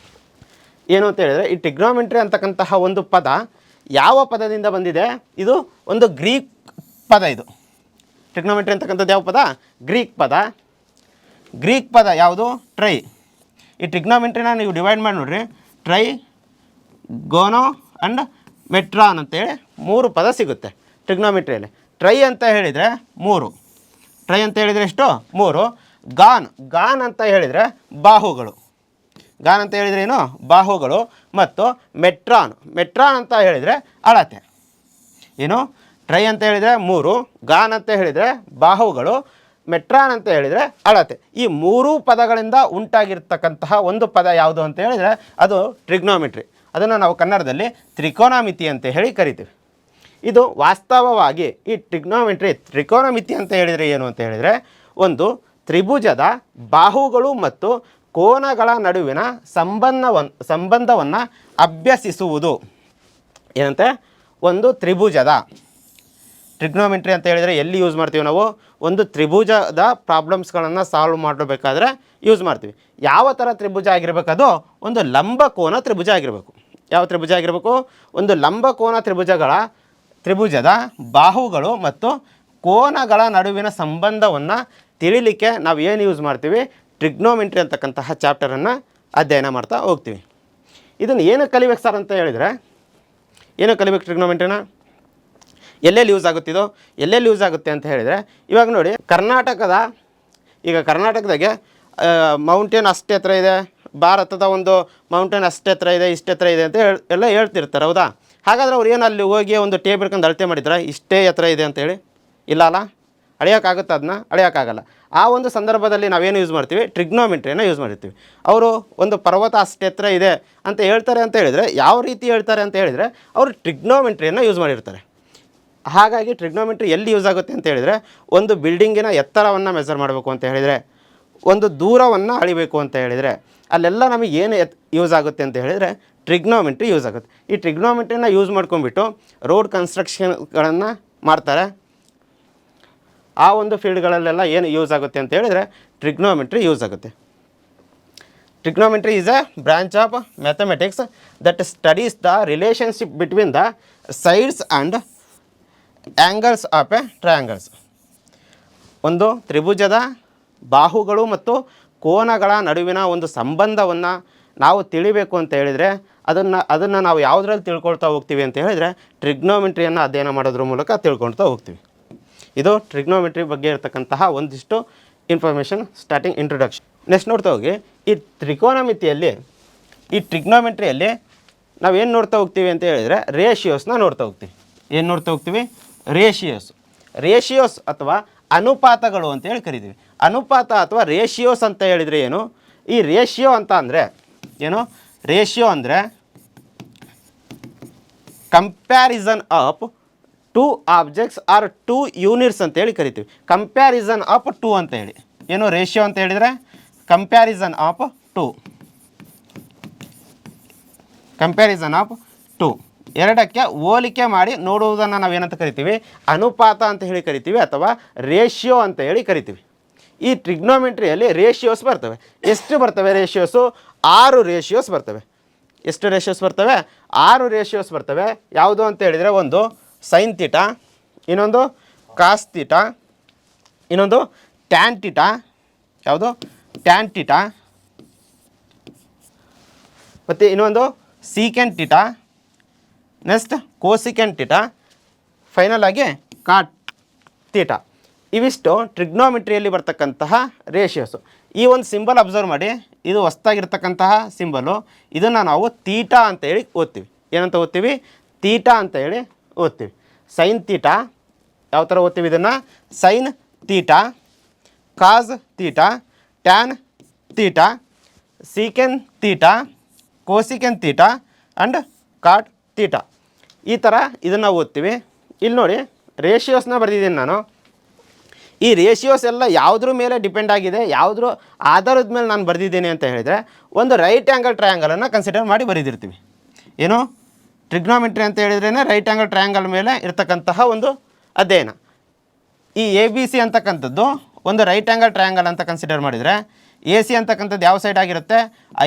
ಏನು ಅಂತ ಹೇಳಿದರೆ, ಈ ಟ್ರಿಗ್ನೋಮೆಂಟ್ರಿ ಅಂತಕ್ಕಂತಹ ಒಂದು ಪದ ಯಾವ ಪದದಿಂದ ಬಂದಿದೆ? ಇದು ಒಂದು ಗ್ರೀಕ್ ಪದ. ಇದು ಟ್ರಿಗ್ನೋಮೆಟ್ರಿ ಅಂತಕ್ಕಂಥದ್ದು ಯಾವ ಪದ? ಗ್ರೀಕ್ ಪದ. ಗ್ರೀಕ್ ಪದ ಯಾವುದು? ಟ್ರೈ. ಈ ಟ್ರಿಗ್ನೋಮೆಟ್ರಿನ ನೀವು ಡಿವೈಡ್ ಮಾಡಿ ನೋಡ್ರಿ, ಟ್ರೈ, ಗೋನೋ ಆ್ಯಂಡ್ ಮೆಟ್ರಾನ್ ಅಂತೇಳಿ 3 ಪದ ಸಿಗುತ್ತೆ ಟ್ರಿಗ್ನೋಮೆಟ್ರಿಯಲ್ಲಿ. ಟ್ರೈ ಅಂತ ಹೇಳಿದರೆ 3, ಟ್ರೈ ಅಂತ ಹೇಳಿದರೆ ಎಷ್ಟು? 3. ಗಾನ್ ಅಂತ ಹೇಳಿದರೆ ಬಾಹುಗಳು. ಗಾನ್ ಅಂತ ಹೇಳಿದರೆ ಏನು? ಬಾಹುಗಳು. ಮತ್ತು ಮೆಟ್ರಾನ್ ಅಂತ ಹೇಳಿದರೆ ಅಳತೆ. ಏನು? ಟ್ರೈ ಅಂತ ಹೇಳಿದರೆ 3, ಗಾನ್ ಅಂತ ಹೇಳಿದರೆ ಬಾಹುಗಳು, ಮೆಟ್ರಾನ್ ಅಂತ ಹೇಳಿದರೆ ಅಳತೆ. ಈ 3 ಪದಗಳಿಂದ ಉಂಟಾಗಿರ್ತಕ್ಕಂತಹ ಒಂದು ಪದ ಯಾವುದು ಅಂತ ಹೇಳಿದರೆ ಅದು ಟ್ರಿಗ್ನೋಮೆಟ್ರಿ. ಅದನ್ನು ನಾವು ಕನ್ನಡದಲ್ಲಿ ತ್ರಿಕೋನಮಿತಿ ಅಂತ ಹೇಳಿ ಕರಿತೀವಿ. ಇದು ವಾಸ್ತವವಾಗಿ ಈ ತ್ರಿಕೋನಮಿತಿ ಅಂತ ಹೇಳಿದರೆ ಏನು ಅಂತ ಹೇಳಿದರೆ, ಒಂದು ತ್ರಿಭುಜದ ಬಾಹುಗಳು ಮತ್ತು ಕೋನಗಳ ನಡುವಿನ ಸಂಬಂಧವನ್ನು ಅಭ್ಯಸಿಸುವುದು. ಏನಂತೆ? ಒಂದು ತ್ರಿಭುಜದ ಟ್ರಿಗ್ನೋಮೆಟ್ರಿ ಅಂತ ಹೇಳಿದರೆ ಎಲ್ಲಿ ಯೂಸ್ ಮಾಡ್ತೀವಿ ನಾವು? ಒಂದು ತ್ರಿಭುಜದ ಪ್ರಾಬ್ಲಮ್ಸ್ಗಳನ್ನು ಸಾಲ್ವ್ ಮಾಡಬೇಕಾದ್ರೆ ಯೂಸ್ ಮಾಡ್ತೀವಿ. ಯಾವ ಥರ ತ್ರಿಭುಜ ಆಗಿರಬೇಕದು? ಒಂದು ಲಂಬಕೋನ ತ್ರಿಭುಜ ಆಗಿರಬೇಕು. ಯಾವ ತ್ರಿಭುಜ ಆಗಿರಬೇಕು? ಒಂದು ಲಂಬಕೋನ ತ್ರಿಭುಜದ ಬಾಹುಗಳು ಮತ್ತು ಕೋನಗಳ ನಡುವಿನ ಸಂಬಂಧವನ್ನು ತಿಳಿಲಿಕ್ಕೆ ನಾವು ಏನು ಯೂಸ್ ಮಾಡ್ತೀವಿ? ಟ್ರಿಗ್ನೋಮೆಟ್ರಿ ಅಂತಕ್ಕಂತಹ ಚಾಪ್ಟರನ್ನು ಅಧ್ಯಯನ ಮಾಡ್ತಾ ಹೋಗ್ತೀವಿ. ಇದನ್ನು ಏನು ಕಲಿಬೇಕು ಸರ್ ಅಂತ ಹೇಳಿದರೆ, ಏನು ಕಲಿಬೇಕು ಟ್ರಿಗ್ನೋಮೆಟ್ರಿನ? ಎಲ್ಲೆಲ್ಲಿ ಯೂಸ್ ಆಗುತ್ತಿದೋ? ಎಲ್ಲೆಲ್ಲಿ ಯೂಸ್ ಆಗುತ್ತೆ ಅಂತ ಹೇಳಿದರೆ, ಇವಾಗ ನೋಡಿ, ಕರ್ನಾಟಕದಾಗೆ ಮೌಂಟೇನ್ ಅಷ್ಟೇ ಹತ್ರ ಇದೆ, ಭಾರತದ ಒಂದು ಮೌಂಟೇನ್ ಅಷ್ಟೇ ಹತ್ರ ಇದೆ, ಇಷ್ಟೇ ಹತ್ರ ಇದೆ ಅಂತ ಎಲ್ಲ ಹೇಳ್ತಿರ್ತಾರೆ, ಹೌದಾ? ಹಾಗಾದರೆ ಅವ್ರು ಏನು ಅಲ್ಲಿ ಹೋಗಿ ಒಂದು ಟೇಬ್ ಹಿಡ್ಕೊಂಡು ಅಳತೆ ಮಾಡಿದ್ರೆ ಇಷ್ಟೇ ಎತ್ತರ ಇದೆ ಅಂತೇಳಿ? ಇಲ್ಲ ಅಲ್ಲ, ಅಳೆಯೋಕ್ಕಾಗುತ್ತೆ? ಅದನ್ನ ಅಳೆಯೋಕ್ಕಾಗಲ್ಲ. ಆ ಒಂದು ಸಂದರ್ಭದಲ್ಲಿ ನಾವೇನು ಯೂಸ್ ಮಾಡ್ತೀವಿ? ಟ್ರಿಗ್ನೋಮೆಟ್ರಿಯನ್ನು ಯೂಸ್ ಮಾಡಿರ್ತೀವಿ. ಅವರು ಒಂದು ಪರ್ವತ ಅಷ್ಟೇ ಎತ್ತರ ಇದೆ ಅಂತ ಹೇಳ್ತಾರೆ ಅಂತ ಹೇಳಿದರೆ, ಯಾವ ರೀತಿ ಹೇಳ್ತಾರೆ ಅಂತ ಹೇಳಿದರೆ, ಅವರು ಟ್ರಿಗ್ನೋಮೆಟ್ರಿಯನ್ನು ಯೂಸ್ ಮಾಡಿರ್ತಾರೆ. ಹಾಗಾಗಿ ಟ್ರಿಗ್ನೋಮೆಟ್ರಿ ಎಲ್ಲಿ ಯೂಸ್ ಆಗುತ್ತೆ ಅಂತ ಹೇಳಿದರೆ, ಒಂದು ಬಿಲ್ಡಿಂಗಿನ ಎತ್ತರವನ್ನು ಮೆಜರ್ ಮಾಡಬೇಕು ಅಂತ ಹೇಳಿದರೆ, ಒಂದು ದೂರವನ್ನು ಅಳಿಬೇಕು ಅಂತ ಹೇಳಿದರೆ, ಅಲ್ಲೆಲ್ಲ ನಮಗೆ ಏನು ಯೂಸ್ ಆಗುತ್ತೆ ಅಂತ ಹೇಳಿದರೆ ಟ್ರಿಗ್ನೋಮೆಟ್ರಿ ಯೂಸ್ ಆಗುತ್ತೆ. ಈ ಟ್ರಿಗ್ನೋಮೆಟ್ರಿನ ಯೂಸ್ ಮಾಡ್ಕೊಂಡ್ಬಿಟ್ಟು ರೋಡ್ ಕನ್ಸ್ಟ್ರಕ್ಷನ್ಗಳನ್ನು ಮಾಡ್ತಾರೆ. ಆ ಒಂದು ಫೀಲ್ಡ್ಗಳಲ್ಲೆಲ್ಲ ಏನು ಯೂಸ್ ಆಗುತ್ತೆ ಅಂತ ಹೇಳಿದರೆ ಟ್ರಿಗ್ನೋಮೆಟ್ರಿ ಯೂಸ್ ಆಗುತ್ತೆ. Trigonometry is A branch of mathematics that studies the relationship between the sides and angles of A triangles. ಒಂದು ತ್ರಿಭುಜದ ಬಾಹುಗಳು ಮತ್ತು ಕೋನಗಳ ನಡುವಿನ ಒಂದು ಸಂಬಂಧವನ್ನು ನಾವು ತಿಳಿಬೇಕು ಅಂತ ಹೇಳಿದರೆ ಅದನ್ನು ನಾವು ಯಾವುದ್ರಲ್ಲಿ ತಿಳ್ಕೊಳ್ತಾ ಹೋಗ್ತೀವಿ ಅಂತ ಹೇಳಿದರೆ ಟ್ರಿಗ್ನೋಮೆಟ್ರಿಯನ್ನು ಅಧ್ಯಯನ ಮಾಡೋದ್ರ ಮೂಲಕ ತಿಳ್ಕೊಳ್ತಾ ಹೋಗ್ತೀವಿ. ಇದು ಟ್ರಿಗ್ನೋಮೆಟ್ರಿ ಬಗ್ಗೆ ಇರತಕ್ಕಂತಹ ಒಂದಿಷ್ಟು ಇನ್ಫಾರ್ಮೇಷನ್, ಸ್ಟಾರ್ಟಿಂಗ್ ಇಂಟ್ರೊಡಕ್ಷನ್. ನೆಕ್ಸ್ಟ್ ನೋಡ್ತಾ ಹೋಗಿ, ಈ ಟ್ರಿಗ್ನೋಮೆಟ್ರಿಯಲ್ಲಿ ನಾವೇನು ನೋಡ್ತಾ ಹೋಗ್ತೀವಿ ಅಂತ ಹೇಳಿದರೆ ರೇಷಿಯೋಸ್ನ ನೋಡ್ತಾ ಹೋಗ್ತೀವಿ. ಏನು ನೋಡ್ತಾ ಹೋಗ್ತೀವಿ? ರೇಷಿಯೋಸ್ ಅಥವಾ ಅನುಪಾತಗಳು ಅಂತೇಳಿ ಕರಿತೀವಿ. ಅನುಪಾತ ಅಥವಾ ರೇಷಿಯೋಸ್ ಅಂತ ಹೇಳಿದರೆ ಏನು? ಈ ರೇಷಿಯೋ ಅಂತ ಅಂದರೆ ಏನು? ರೇಷಿಯೋ ಅಂದರೆ comparison of 2 objects or 2 units ಅಂತೇಳಿ ಕರಿತೀವಿ. ಕಂಪ್ಯಾರಿಸನ್ ಆಫ್ 2 ಅಂತ ಹೇಳಿ ಏನು? ರೇಷಿಯೋ ಅಂತ ಹೇಳಿದರೆ ಕಂಪ್ಯಾರಿಸನ್ ಆಫ್ 2. ಕಂಪ್ಯಾರಿಸನ್ ಆಫ್ 2 ಎರಡಕ್ಕೆ ಹೋಲಿಕೆ ಮಾಡಿ ನೋಡುವುದನ್ನು ನಾವೇನಂತ ಕರಿತೀವಿ? ಅನುಪಾತ ಅಂತ ಹೇಳಿ ಕರಿತೀವಿ, ಅಥವಾ ರೇಷಿಯೋ ಅಂತ ಹೇಳಿ ಕರಿತೀವಿ. ಈ ಟ್ರಿಗ್ನೋಮೆಟ್ರಿಯಲ್ಲಿ ರೇಷಿಯೋಸ್ ಬರ್ತವೆ. ಎಷ್ಟು ಬರ್ತವೆ ರೇಷಿಯೋಸು? 6 ರೇಷಿಯೋಸ್ ಬರ್ತವೆ. ಎಷ್ಟು ರೇಷಿಯೋಸ್ ಬರ್ತವೆ? 6 ರೇಷಿಯೋಸ್ ಬರ್ತವೆ. ಯಾವುದು ಅಂತ ಹೇಳಿದರೆ, ಒಂದು ಸೈನ್ ತೀಟಾ, ಇನ್ನೊಂದು ಕಾಸ್ ತೀಟಾ, ಇನ್ನೊಂದು ಟ್ಯಾನ್ ತೀಟಾ, ಯಾವುದು ಟ್ಯಾನ್ ತೀಟಾ, ಮತ್ತು ಇನ್ನೊಂದು secant theta, next cosecant theta, final ಆಗಿ ಕಾಟ್ ತೀಟಾ. ಇವಿಷ್ಟು ಟ್ರಿಗ್ನೋಮೆಟ್ರಿಯಲ್ಲಿ ಬರ್ತಕ್ಕಂತಹ ರೇಷಿಯೋಸು. ಈ ಒಂದು ಸಿಂಬಲ್ ಅಬ್ಸರ್ವ್ ಮಾಡಿ, ಇದು ಹೊಸ್ದಾಗಿರ್ತಕ್ಕಂತಹ ಸಿಂಬಲು. ಇದನ್ನು ನಾವು ತೀಟಾ ಅಂತೇಳಿ ಓದ್ತೀವಿ. ಏನಂತ ಓದ್ತೀವಿ? ತೀಟಾ ಅಂತ ಹೇಳಿ ಓದ್ತೀವಿ. ಸೈನ್ ತೀಟಾ ಯಾವ ಥರ ಓದ್ತೀವಿ? ಇದನ್ನು sine theta, cos theta, tan theta, secant theta, cosecant theta and cot theta, ಈ ಥರ ಇದನ್ನು ಓದ್ತೀವಿ. ಇಲ್ಲಿ ನೋಡಿ, ರೇಷಿಯೋಸ್ನ ಬರೆದಿದ್ದೀನಿ ನಾನು. ಈ ರೇಷಿಯೋಸ್ ಎಲ್ಲ ಯಾವುದ್ರ ಮೇಲೆ ಡಿಪೆಂಡ್ ಆಗಿದೆ, ಯಾವುದ್ರ ಆಧಾರದ ಮೇಲೆ ನಾನು ಬರೆದಿದ್ದೀನಿ ಅಂತ ಹೇಳಿದರೆ, ಒಂದು ರೈಟ್ ಆ್ಯಂಗಲ್ ಟ್ರಯಾಂಗಲನ್ನು ಕನ್ಸಿಡರ್ ಮಾಡಿ ಬರೆದಿರ್ತೀವಿ. ಏನು? ಟ್ರಿಗ್ನೋಮೆಟ್ರಿ ಅಂತ ಹೇಳಿದ್ರೇ ರೈಟ್ ಆ್ಯಂಗಲ್ ಟ್ರಯಾಂಗಲ್ ಮೇಲೆ ಇರ್ತಕ್ಕಂತಹ ಒಂದು ಅಧ್ಯಯನ. ಈ ಎ ಬಿ ಸಿ ಅಂತಕ್ಕಂಥದ್ದು ಒಂದು ರೈಟ್ ಆ್ಯಂಗಲ್ ಟ್ರಯಾಂಗಲ್ ಅಂತ ಕನ್ಸಿಡರ್ ಮಾಡಿದರೆ, ಎ ಸಿ ಅಂತಕ್ಕಂಥದ್ದು ಯಾವ ಸೈಡ್ ಆಗಿರುತ್ತೆ?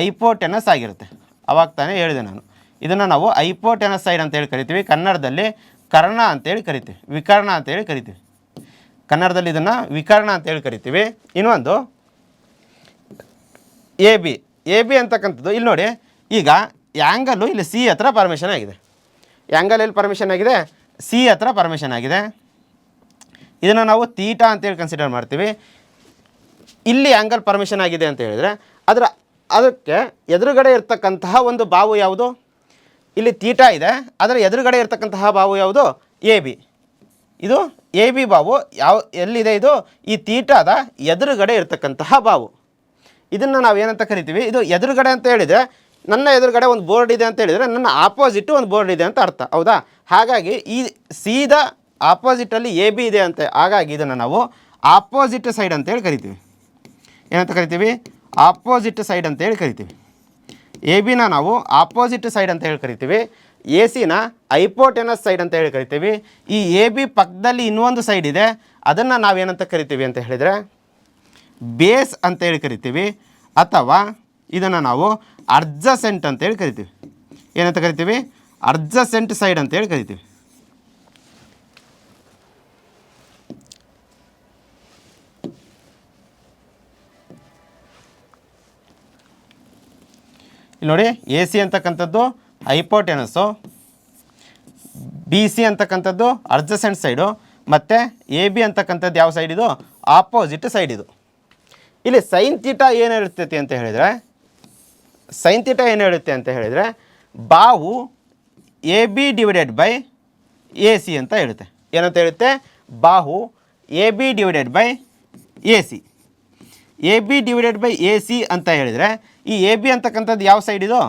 ಐಪೋಟೆನಸ್ ಆಗಿರುತ್ತೆ. ಅವಾಗ ತಾನೇ ಹೇಳಿದೆ ನಾನು, ಇದನ್ನು ನಾವು ಐಪೋಟೆನಸ್ ಸೈಡ್ ಅಂತೇಳಿ ಕರಿತೀವಿ. ಕನ್ನಡದಲ್ಲಿ ಕರ್ಣ ಅಂತೇಳಿ ಕರಿತೀವಿ, ವಿಕರ್ಣ ಅಂತೇಳಿ ಕರಿತೀವಿ. ಕನ್ನಡದಲ್ಲಿ ಇದನ್ನು ವಿಕರ್ಣ ಅಂತೇಳಿ ಕರಿತೀವಿ. ಇನ್ನೊಂದು ಎ ಬಿ ಅಂತಕ್ಕಂಥದ್ದು, ಇಲ್ಲಿ ನೋಡಿ, ಈಗ ಆ್ಯಂಗಲ್ಲು ಇಲ್ಲಿ ಸಿ ಹತ್ರ ಪರ್ಮಿಷನ್ ಆಗಿದೆ. ಆ್ಯಂಗಲ್ ಎಲ್ಲಿ ಪರ್ಮಿಷನ್ ಆಗಿದೆ? ಸಿ ಹತ್ರ ಪರ್ಮಿಷನ್ ಆಗಿದೆ. ಇದನ್ನು ನಾವು ತೀಟಾ ಅಂತೇಳಿ ಕನ್ಸಿಡರ್ ಮಾಡ್ತೀವಿ. ಇಲ್ಲಿ ಆ್ಯಂಗಲ್ ಪರ್ಮಿಷನ್ ಆಗಿದೆ ಅಂತ ಹೇಳಿದರೆ, ಅದಕ್ಕೆ ಎದುರುಗಡೆ ಇರ್ತಕ್ಕಂತಹ ಒಂದು ಬಾವು ಯಾವುದು? ಇಲ್ಲಿ ತೀಟಾ ಇದೆ, ಅದರ ಎದುರುಗಡೆ ಇರ್ತಕ್ಕಂತಹ ಬಾವು ಯಾವುದು? A B. ಇದು ಎ ಬಿ ಬಾವು ಎಲ್ಲಿದೆ? ಇದು ಈ ತೀಟಾದ ಎದುರುಗಡೆ ಇರ್ತಕ್ಕಂತಹ ಬಾವು. ಇದನ್ನು ನಾವು ಏನಂತ ಕರಿತೀವಿ? ಇದು ಎದುರುಗಡೆ ಅಂತ ಹೇಳಿದರೆ, ನನ್ನ ಎದುರುಗಡೆ ಒಂದು ಬೋರ್ಡ್ ಇದೆ ಅಂತ ಹೇಳಿದರೆ, ನನ್ನ ಆಪೋಸಿಟ್ಟು ಒಂದು ಬೋರ್ಡ್ ಇದೆ ಅಂತ ಅರ್ಥ, ಹೌದಾ? ಹಾಗಾಗಿ ಈ ಸೀದಾ ಆಪೋಸಿಟಲ್ಲಿ ಎ ಬಿ ಇದೆ ಅಂತ, ಹಾಗಾಗಿ ಇದನ್ನು ನಾವು ಆಪೋಸಿಟ್ ಸೈಡ್ ಅಂತೇಳಿ ಕರಿತೀವಿ. ಏನಂತ ಕರಿತೀವಿ? ಆಪೋಸಿಟ್ ಸೈಡ್ ಅಂತೇಳಿ ಕರಿತೀವಿ. ಎ ಬಿನ ನಾವು ಆಪೋಸಿಟ್ ಸೈಡ್ ಅಂತ ಹೇಳಿ ಕರಿತೀವಿ. ಎ ಸಿನ ಐಪೋಟೆನಸ್ ಸೈಡ್ ಅಂತ ಹೇಳಿ ಕರಿತೀವಿ. ಈ ಎ ಬಿ ಪಕ್ಕದಲ್ಲಿ ಇನ್ನೊಂದು ಸೈಡ್ ಇದೆ, ಅದನ್ನು ನಾವೇನಂತ ಕರಿತೀವಿ ಅಂತ ಹೇಳಿದರೆ ಬೇಸ್ ಅಂತೇಳಿ ಕರಿತೀವಿ. ಅಥವಾ ಇದನ್ನು ನಾವು ಅಡ್ಜಸೆಂಟ್ ಅಂತೇಳಿ ಕರಿತೀವಿ. ಏನಂತ ಕರಿತೀವಿ? ಅಡ್ಜಸೆಂಟ್ ಸೈಡ್ ಅಂತೇಳಿ ಕರಿತೀವಿ. ಇಲ್ಲಿ ನೋಡಿ, ಎ ಸಿ ಅಂತಕ್ಕಂಥದ್ದು ಹೈಪೋಟೆನಸ್ಸು, ಬಿ ಸಿ ಅಂತಕ್ಕಂಥದ್ದು ಅಡ್ಜಸೆಂಟ್ ಸೈಡು, ಮತ್ತು ಎ ಬಿ ಅಂತಕ್ಕಂಥದ್ದು ಯಾವ ಸೈಡ್ ಇದು? ಆಪೋಸಿಟ್ ಸೈಡ್ ಇದು. ಇಲ್ಲಿ ಸೈನ್ ತೀಟಾ ಏನು ಹೇಳುತ್ತೆ ಅಂತ ಹೇಳಿದರೆ, ಸೈನ್ ತೀಟಾ ಏನು ಹೇಳುತ್ತೆ ಅಂತ ಹೇಳಿದರೆ, ಬಾವು A B divided by A C ಅಂತ ಹೇಳುತ್ತೆ. ಏನಂತ ಹೇಳುತ್ತೆ? ಬಾಹು A B divided by A C. A B divided by A C ಅಂತ ಹೇಳಿದರೆ, ಈ ಎ ಬಿ ಅಂತಕ್ಕಂಥದ್ದು ಯಾವ ಸೈಡ್ ಇದು?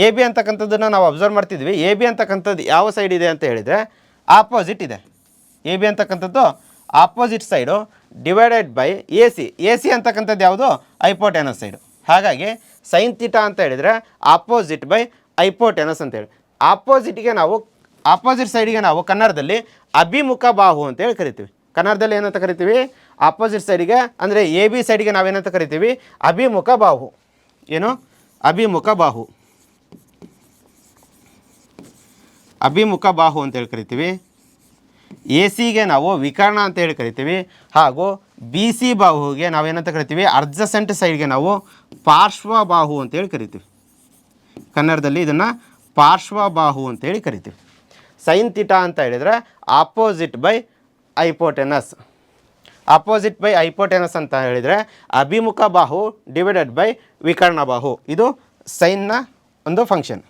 ಎ ಬಿ ಅಂತಕ್ಕಂಥದ್ದನ್ನು ನಾವು ಅಬ್ಸರ್ವ್ ಮಾಡ್ತಿದ್ವಿ. ಎ ಬಿ ಅಂತಕ್ಕಂಥದ್ದು ಯಾವ ಸೈಡ್ ಇದೆ ಅಂತ ಹೇಳಿದರೆ ಆಪೋಸಿಟ್ ಇದೆ. ಎ ಬಿ ಅಂತಕ್ಕಂಥದ್ದು opposite side divided by A C. A C ಅಂತಕ್ಕಂಥದ್ದು ಯಾವುದು? ಐಪೋಟೆನಸ್ ಸೈಡು. ಹಾಗಾಗಿ ಸೈನ್ ತೀಟಾ ಅಂತ ಹೇಳಿದರೆ ಆಪೋಸಿಟ್ ಬೈ ಐಪೋಟೆನಸ್ ಅಂತೇಳಿ. ಆಪೋಸಿಟ್ ಸೈಡಿಗೆ ನಾವು ಕನ್ನಡದಲ್ಲಿ ಅಭಿಮುಖ ಬಾಹು ಅಂತೇಳಿ ಕರಿತೀವಿ. ಕನ್ನಡದಲ್ಲಿ ಏನಂತ ಕರಿತೀವಿ? ಆಪೋಸಿಟ್ ಸೈಡಿಗೆ, ಅಂದರೆ ಎ ಬಿ ಸೈಡಿಗೆ ನಾವೇನಂತ ಕರಿತೀವಿ? ಅಭಿಮುಖ ಬಾಹು. ಏನು? ಅಭಿಮುಖ ಬಾಹು. ಅಭಿಮುಖ ಬಾಹು ಅಂತೇಳಿ ಕರಿತೀವಿ. ಎ ಸಿಗೆ ನಾವು ವಿಕರ್ಣ ಅಂತೇಳಿ ಕರಿತೀವಿ. ಹಾಗೂ ಬಿ ಸಿ ಬಾಹುಗೆ ನಾವೇನಂತ ಕರಿತೀವಿ? ಅಡ್ಜಸೆಂಟ್ ಸೈಡ್ಗೆ ನಾವು ಪಾರ್ಶ್ವ ಬಾಹು ಅಂತೇಳಿ ಕರಿತೀವಿ. ಕನ್ನಡದಲ್ಲಿ ಇದನ್ನು ಪಾರ್ಶ್ವ ಬಾಹು ಅಂತೇಳಿ ಕರಿತೀವಿ. ಸೈನ್ ತೀಟಾ ಅಂತ ಹೇಳಿದರೆ opposite by ಐಪೋಟೆನಸ್. Opposite by hypotenuse ಅಂತ ಹೇಳಿದರೆ ಅಭಿಮುಖ ಬಾಹು ಡಿವೈಡೆಡ್ ಬೈ ವಿಕರ್ಣ ಬಾಹು. ಇದು ಸೈನ್ನ ಒಂದು ಫಂಕ್ಷನ್.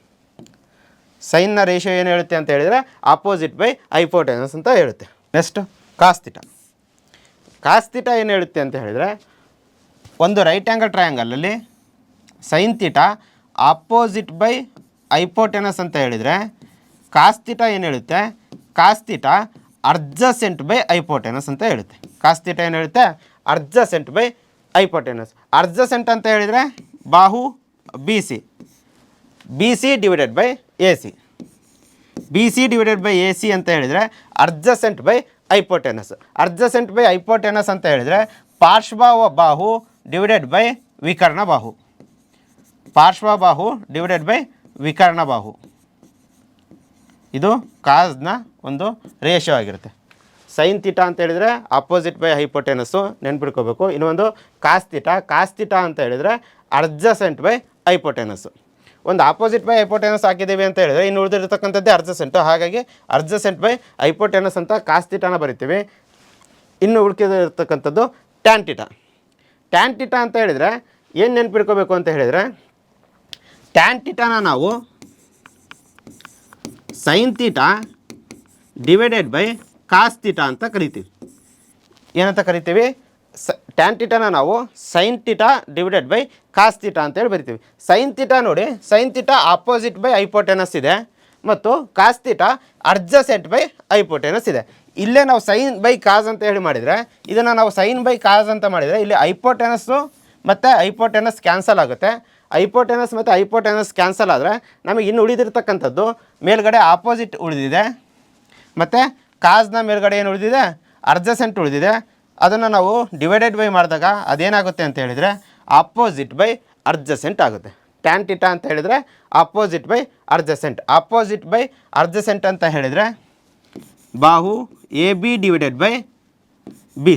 ಸೈನ್ನ ರೇಷಿಯೋ ಏನು ಹೇಳುತ್ತೆ ಅಂತ ಹೇಳಿದರೆ ಆಪೋಸಿಟ್ ಬೈ ಐಪೋಟೆನಸ್ ಅಂತ ಹೇಳುತ್ತೆ. Next cos theta. Cos theta ಏನು ಹೇಳುತ್ತೆ ಅಂತ ಹೇಳಿದರೆ, ಒಂದು ರೈಟ್ ಆ್ಯಂಗಲ್ ಟ್ರಯಾಂಗಲಲ್ಲಿ sine theta opposite by hypotenuse ಅಂತ ಹೇಳಿದರೆ, ಕಾಸ್ ತೀಟಾ ಏನು ಹೇಳುತ್ತೆ? Cos theta adjacent by hypotenuse ಅಂತ ಹೇಳುತ್ತೆ. ಕಾಸ್ ತೀಟಾ ಏನು ಹೇಳುತ್ತೆ? Adjacent by ಐಪೋಟೆನಸ್. ಅಡ್ಜಸೆಂಟ್ ಅಂತ ಹೇಳಿದರೆ ಬಾಹು B C, B C divided by A C. B C divided by A C ಅಂತ ಹೇಳಿದರೆ adjacent by ಐಪೋಟೆನಸ್. Adjacent by hypotenuse ಅಂತ ಹೇಳಿದರೆ ಪಾರ್ಶ್ವ ಬಾಹು ಡಿವೈಡೆಡ್ ಬೈ ವಿಕರ್ಣ ಬಾಹು. ಪಾರ್ಶ್ವಬಾಹು ಡಿವೈಡೆಡ್ ಬೈ ವಿಕರ್ಣ ಬಾಹು. ಇದು ಕಾಸ್ನ ಒಂದು ರೇಷಿಯೋ ಆಗಿರುತ್ತೆ. ಸೈನ್ ಥೀಟಾ ಅಂತ ಹೇಳಿದರೆ ಅಪೋಸಿಟ್ ಬೈ ಹೈಪೋಟೆನಸ್ಸು ನೆನ್ಪಿಡ್ಕೋಬೇಕು. ಇನ್ನೊಂದು ಕಾಸ್ ಥೀಟಾ ಅಂತ ಹೇಳಿದರೆ ಅಡ್ಜಸೆಂಟ್ ಬೈ ಹೈಪೋಟೆನಸ್ಸು. ಒಂದು ಆಪೋಸಿಟ್ ಬೈ ಹೈಪೋಟೆನಸ್ ಹಾಕಿದ್ದೀವಿ ಅಂತ ಹೇಳಿದರೆ ಇನ್ನು ಉಳಿದಿರ್ತಕ್ಕಂಥದ್ದೇ ಅಡ್ಜಸೆಂಟು. ಹಾಗಾಗಿ ಅಡ್ಜಸೆಂಟ್ ಬೈ ಹೈಪೋಟೆನಸ್ ಅಂತ ಕಾಸ್ ಥೀಟಾನ ಬರಿತೀವಿ. ಇನ್ನು ಉಳ್ಕಿದಿರ್ತಕ್ಕಂಥದ್ದು ಟ್ಯಾನ್ ಥೀಟಾ ಅಂತ ಹೇಳಿದರೆ ಏನು ನೆನ್ಪಿಡ್ಕೋಬೇಕು ಅಂತ ಹೇಳಿದರೆ, ಟ್ಯಾನ್ ಥೀಟಾನ ನಾವು sine theta divided by cos theta ಅಂತ ಕರಿತೀವಿ. ಏನಂತ ಕರಿತೀವಿ? ಟ್ಯಾನ್ ಥೀಟಾನ ನಾವು sine theta divided by cos theta ಅಂತೇಳಿ ಬರಿತೀವಿ. ಸೈನ್ ಥೀಟಾ ನೋಡಿ, sine theta opposite by hypotenuse ಇದೆ ಮತ್ತು cos theta adjacent by hypotenuse ಇದೆ. ಇಲ್ಲೇ ನಾವು ಸೈನ್ ಬೈ ಕಾಸ್ ಅಂತ ಹೇಳಿ ಮಾಡಿದರೆ, ಇದನ್ನು ನಾವು ಸೈನ್ ಬೈ ಕಾಸ್ ಅಂತ ಮಾಡಿದರೆ ಇಲ್ಲಿ ಹೈಪೋಟೆನಸ್ಸು ಮತ್ತು ಹೈಪೋಟೆನಸ್ ಕ್ಯಾನ್ಸಲ್ ಆಗುತ್ತೆ. ಹೈಪೋಟೆನಸ್ ಮತ್ತು ಹೈಪೋಟೆನಸ್ ಕ್ಯಾನ್ಸಲ್ ಆದರೆ ನಮಗೆ ಇನ್ನು ಉಳಿದಿರ್ತಕ್ಕಂಥದ್ದು ಮೇಲ್ಗಡೆ ಆಪೋಸಿಟ್ ಉಳಿದಿದೆ ಮತ್ತು ಕಾಸ್ನ ಮೇಲ್ಗಡೆ ಏನು ಉಳಿದಿದೆ? ಅಡ್ಜಸೆಂಟ್ ಉಳಿದಿದೆ. ಅದನ್ನು ನಾವು ಡಿವೈಡೆಡ್ ಬೈ ಮಾಡಿದಾಗ ಅದೇನಾಗುತ್ತೆ ಅಂತ ಹೇಳಿದರೆ ಆಪೋಸಿಟ್ ಬೈ ಅಡ್ಜಸೆಂಟ್ ಆಗುತ್ತೆ. ಟ್ಯಾನ್ ಥೀಟಾ ಅಂತ ಹೇಳಿದರೆ ಆಪೋಸಿಟ್ ಬೈ ಅಡ್ಜಸೆಂಟ್ ಅಂತ ಹೇಳಿದರೆ ಬಾಹು A B divided by B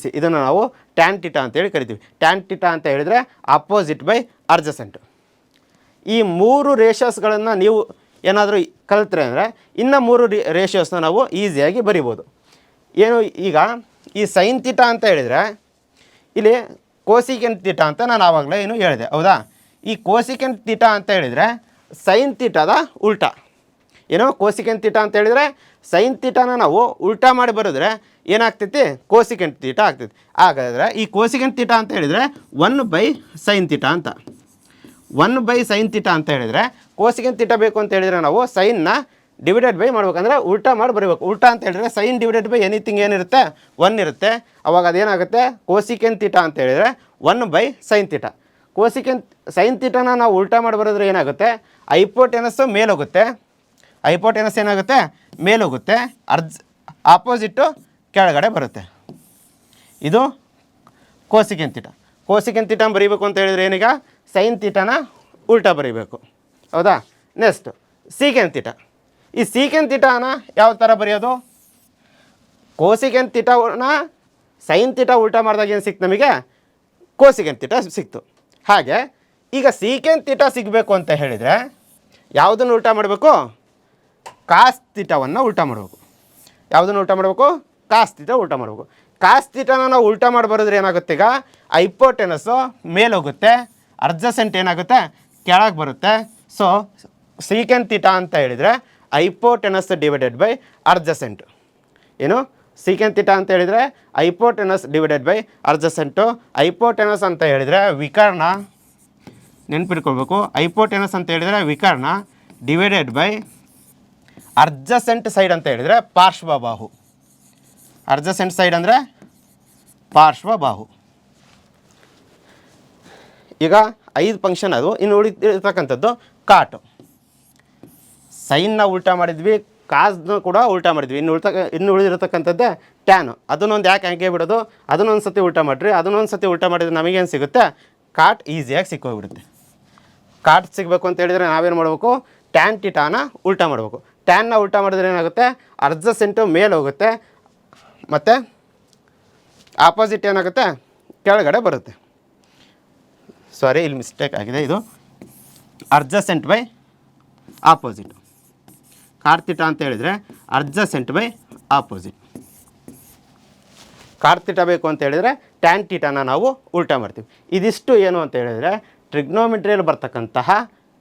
C. ಇದನ್ನು ನಾವು ಟ್ಯಾನ್ ಥೀಟಾ ಅಂತೇಳಿ ಕರಿತೀವಿ. ಟ್ಯಾನ್ ಥೀಟಾ ಅಂತ ಹೇಳಿದರೆ ಆಪೋಸಿಟ್ ಬೈ ಅಡ್ಜಸೆಂಟ್. ಈ ಮೂರು ರೇಷಿಯೋಸ್ಗಳನ್ನು ನೀವು ಏನಾದರೂ ಕಲಿತ್ರೆ ಅಂದರೆ ಇನ್ನು ಮೂರು ರೇಷಿಯೋಸ್ನ ನಾವು ಈಸಿಯಾಗಿ ಬರಿಬೋದು. ಏನು ಈಗ ಈ ಸೈನ್ ಥೀಟಾ ಅಂತ ಹೇಳಿದರೆ ಇಲ್ಲಿ ಕೋಸಿಕೆಂಟ್ ಥೀಟಾ ಅಂತ ನಾನು ಆವಾಗಲೇ ಏನು ಹೇಳಿದೆ, ಹೌದಾ? ಈ ಕೋಸಿಕೆಂಟ್ ಥೀಟಾ ಅಂತ ಹೇಳಿದರೆ ಸೈನ್ ಥೀಟಾದ ಉಲ್ಟಾ. ಏನೋ ಕೋಸಿಕೆಂಟ್ ಥೀಟಾ ಅಂತ ಹೇಳಿದರೆ ಸೈನ್ ಥೀಟಾನ ನಾವು ಉಲ್ಟಾ ಮಾಡಿ ಬರೆದ್ರೆ ಏನಾಗ್ತೈತಿ? ಕೋಸಿಕೆಂಟ್ ಥೀಟಾ ಆಗ್ತೈತಿ. ಹಾಗಾದರೆ ಈ ಕೋಸಿಕೆಂಟ್ ಥೀಟಾ ಅಂತ ಹೇಳಿದರೆ 1/sin ಥೀಟಾ ಅಂತ. 1/sin ಥೀಟಾ ಅಂತ ಹೇಳಿದರೆ ಕೋಸಿಕೆಂಟ್ ಥೀಟಾ ಬೇಕು ಅಂತ ಹೇಳಿದರೆ ನಾವು ಸೈನ್ನ ಡಿವೈಡೆಡ್ ಬೈ ಮಾಡ್ಬೇಕಂದ್ರೆ ಉಲ್ಟಾ ಮಾಡಿ ಬರೀಬೇಕು. ಉಲ್ಟಾ ಅಂತ ಹೇಳಿದರೆ ಸೈನ್ ಡಿವೈಡೆಡ್ ಬೈ ಎನಿಥಿಂಗ್ ಏನಿರುತ್ತೆ? 1 ಇರುತ್ತೆ. ಅವಾಗ ಅದೇನಾಗುತ್ತೆ? ಕೋಸಿಕೆಂಟ್ ಥೀಟಾ ಅಂತ ಹೇಳಿದರೆ 1/sin ಥೀಟಾ. ಸೈನ್ ಥೀಟಾನ ನಾವು ಉಲ್ಟಾ ಮಾಡಿ ಬರೋದ್ರೆ ಏನಾಗುತ್ತೆ? ಹೈಪೋಟೆನಸ್ಸು ಮೇಲೋಗುತ್ತೆ. ಹೈಪೋಟೆನಸ್ ಏನಾಗುತ್ತೆ? ಮೇಲೋಗುತ್ತೆ. ಆಪೋಸಿಟ್ಟು ಕೆಳಗಡೆ ಬರುತ್ತೆ. ಇದು ಕೋಸಿಕೆಂಟ್ ಥೀಟಾ ಬರೀಬೇಕು ಅಂತ ಹೇಳಿದರೆ ಏನೀಗ ಸೈನ್ ಥೀಟಾನ ಉಲ್ಟಾ ಬರೀಬೇಕು, ಹೌದಾ? Next secant theta. ಈ ಸೀಕೆಂಟ್ ಥೀಟಾನ ಯಾವ ಥರ ಬರೆಯೋದು? ಕೋಸಿಕೆಂಟ್ ಥೀಟಾನ ಸೈನ್ ಥೀಟಾ ಉಲ್ಟಾ ಮಾಡಿದಾಗ ಏನು ಸಿಕ್ತು ನಮಗೆ? ಕೋಸಿಕೆಂಟ್ ಥೀಟಾ ಸಿಕ್ತು. ಹಾಗೆ ಈಗ ಸೀಕೆಂಟ್ ಥೀಟಾ ಸಿಗಬೇಕು ಅಂತ ಹೇಳಿದರೆ ಯಾವುದನ್ನು ಉಲ್ಟಾ ಮಾಡಬೇಕು? ಕಾಸ್ ಥೀಟಾವನ್ನು ಉಲ್ಟಾ ಮಾಡಬೇಕು. ಯಾವುದನ್ನು ಉಲ್ಟಾ ಮಾಡಬೇಕು? ಕಾಸ್ ಥೀಟಾ ಉಲ್ಟಾ ಮಾಡಬೇಕು. ಕಾಸ್ ಥೀಟಾನ ನಾವು ಉಲ್ಟಾ ಮಾಡಿ ಬರೋದ್ರೆ ಏನಾಗುತ್ತೆ? ಈಗ ಹೈಪೋಟೆನಸ್ಸು ಮೇಲೋಗುತ್ತೆ, ಅಡ್ಜಸೆಂಟ್ ಏನಾಗುತ್ತೆ? ಕೆಳಗೆ ಬರುತ್ತೆ. ಸೊ ಸೀಕೆಂಟ್ ಥೀಟಾ ಅಂತ ಹೇಳಿದರೆ ಹೈಪೋಟೆನಸ್ ಡಿವೈಡೆಡ್ ಬೈ ಅಡ್ಜಸೆಂಟ್. ಏನು ಸೀಕೆಂಟ್ ಥೀಟಾ ಅಂತ ಹೇಳಿದರೆ ಹೈಪೋಟೆನಸ್ ಡಿವೈಡೆಡ್ ಬೈ ಅಡ್ಜಸೆಂಟು. ಹೈಪೋಟೆನಸ್ ಅಂತ ಹೇಳಿದರೆ ವಿಕರ್ಣ, ನೆನ್ಪಿಟ್ಕೊಳ್ಬೇಕು. ಹೈಪೋಟೆನಸ್ ಅಂತ ಹೇಳಿದರೆ ವಿಕರ್ಣ ಡಿವೈಡೆಡ್ ಬೈ ಅಡ್ಜಸೆಂಟ್ ಸೈಡ್ ಅಂತ ಹೇಳಿದರೆ ಪಾರ್ಶ್ವಬಾಹು. ಅಡ್ಜಸೆಂಟ್ ಸೈಡ್ ಅಂದರೆ ಪಾರ್ಶ್ವಬಾಹು. ಈಗ 5 ಫಂಕ್ಷನ್ ಅದು. ಇನ್ನು ಉಳಿದಿರ್ತಕ್ಕಂಥದ್ದು ಕಾಟು. ಸೈನ್ನ ಉಲ್ಟಾ ಮಾಡಿದ್ವಿ, ಕಾಸ್ನ ಕೂಡ ಉಲ್ಟಾ ಮಾಡಿದ್ವಿ. ಇನ್ನು ಉಳಿದಿರತಕ್ಕಂಥದ್ದೇ ಟ್ಯಾನು. ಅದನ್ನೊಂದು ಯಾಕೆ ಹಂಗೆ ಬಿಡೋದು? ಅದನ್ನೊಂದು ಸತಿ ಉಲ್ಟಾ ಮಾಡಿರಿ. ಅದನ್ನೊಂದು ಸತಿ ಉಲ್ಟಾ ಮಾಡಿದರೆ ನಮಗೇನು ಸಿಗುತ್ತೆ? ಕಾಟ್ ಈಸಿಯಾಗಿ ಸಿಕ್ಕೋಗ್ಬಿಡುತ್ತೆ. ಕಾಟ್ ಸಿಗಬೇಕು ಅಂತ ಹೇಳಿದರೆ ನಾವೇನು ಮಾಡಬೇಕು? ಟ್ಯಾನ್ ಥೀಟಾನ ಉಲ್ಟಾ ಮಾಡಬೇಕು. ಟ್ಯಾನ್ನ ಉಲ್ಟಾ ಮಾಡಿದ್ರೆ ಏನಾಗುತ್ತೆ? ಅಡ್ಜಸೆಂಟು ಮೇಲೆ ಹೋಗುತ್ತೆ ಮತ್ತು ಆಪೋಸಿಟ್ ಏನಾಗುತ್ತೆ? ಕೆಳಗಡೆ ಬರುತ್ತೆ. ಸಾರಿ, ಇಲ್ಲಿ ಮಿಸ್ಟೇಕ್ ಆಗಿದೆ. ಇದು adjacent by opposite. Cot theta ಅಂತ ಹೇಳಿದರೆ adjacent by opposite. Cot theta ಬೇಕು ಅಂತ ಹೇಳಿದರೆ ಟ್ಯಾನ್ ಥೀಟಾನ ನಾವು ಉಲ್ಟಾ ಮಾಡ್ತೀವಿ. ಇದಿಷ್ಟು ಏನು ಅಂತ ಹೇಳಿದರೆ ಟ್ರಿಗ್ನೋಮೆಟ್ರಿಯಲ್ಲಿ ಬರ್ತಕ್ಕಂತಹ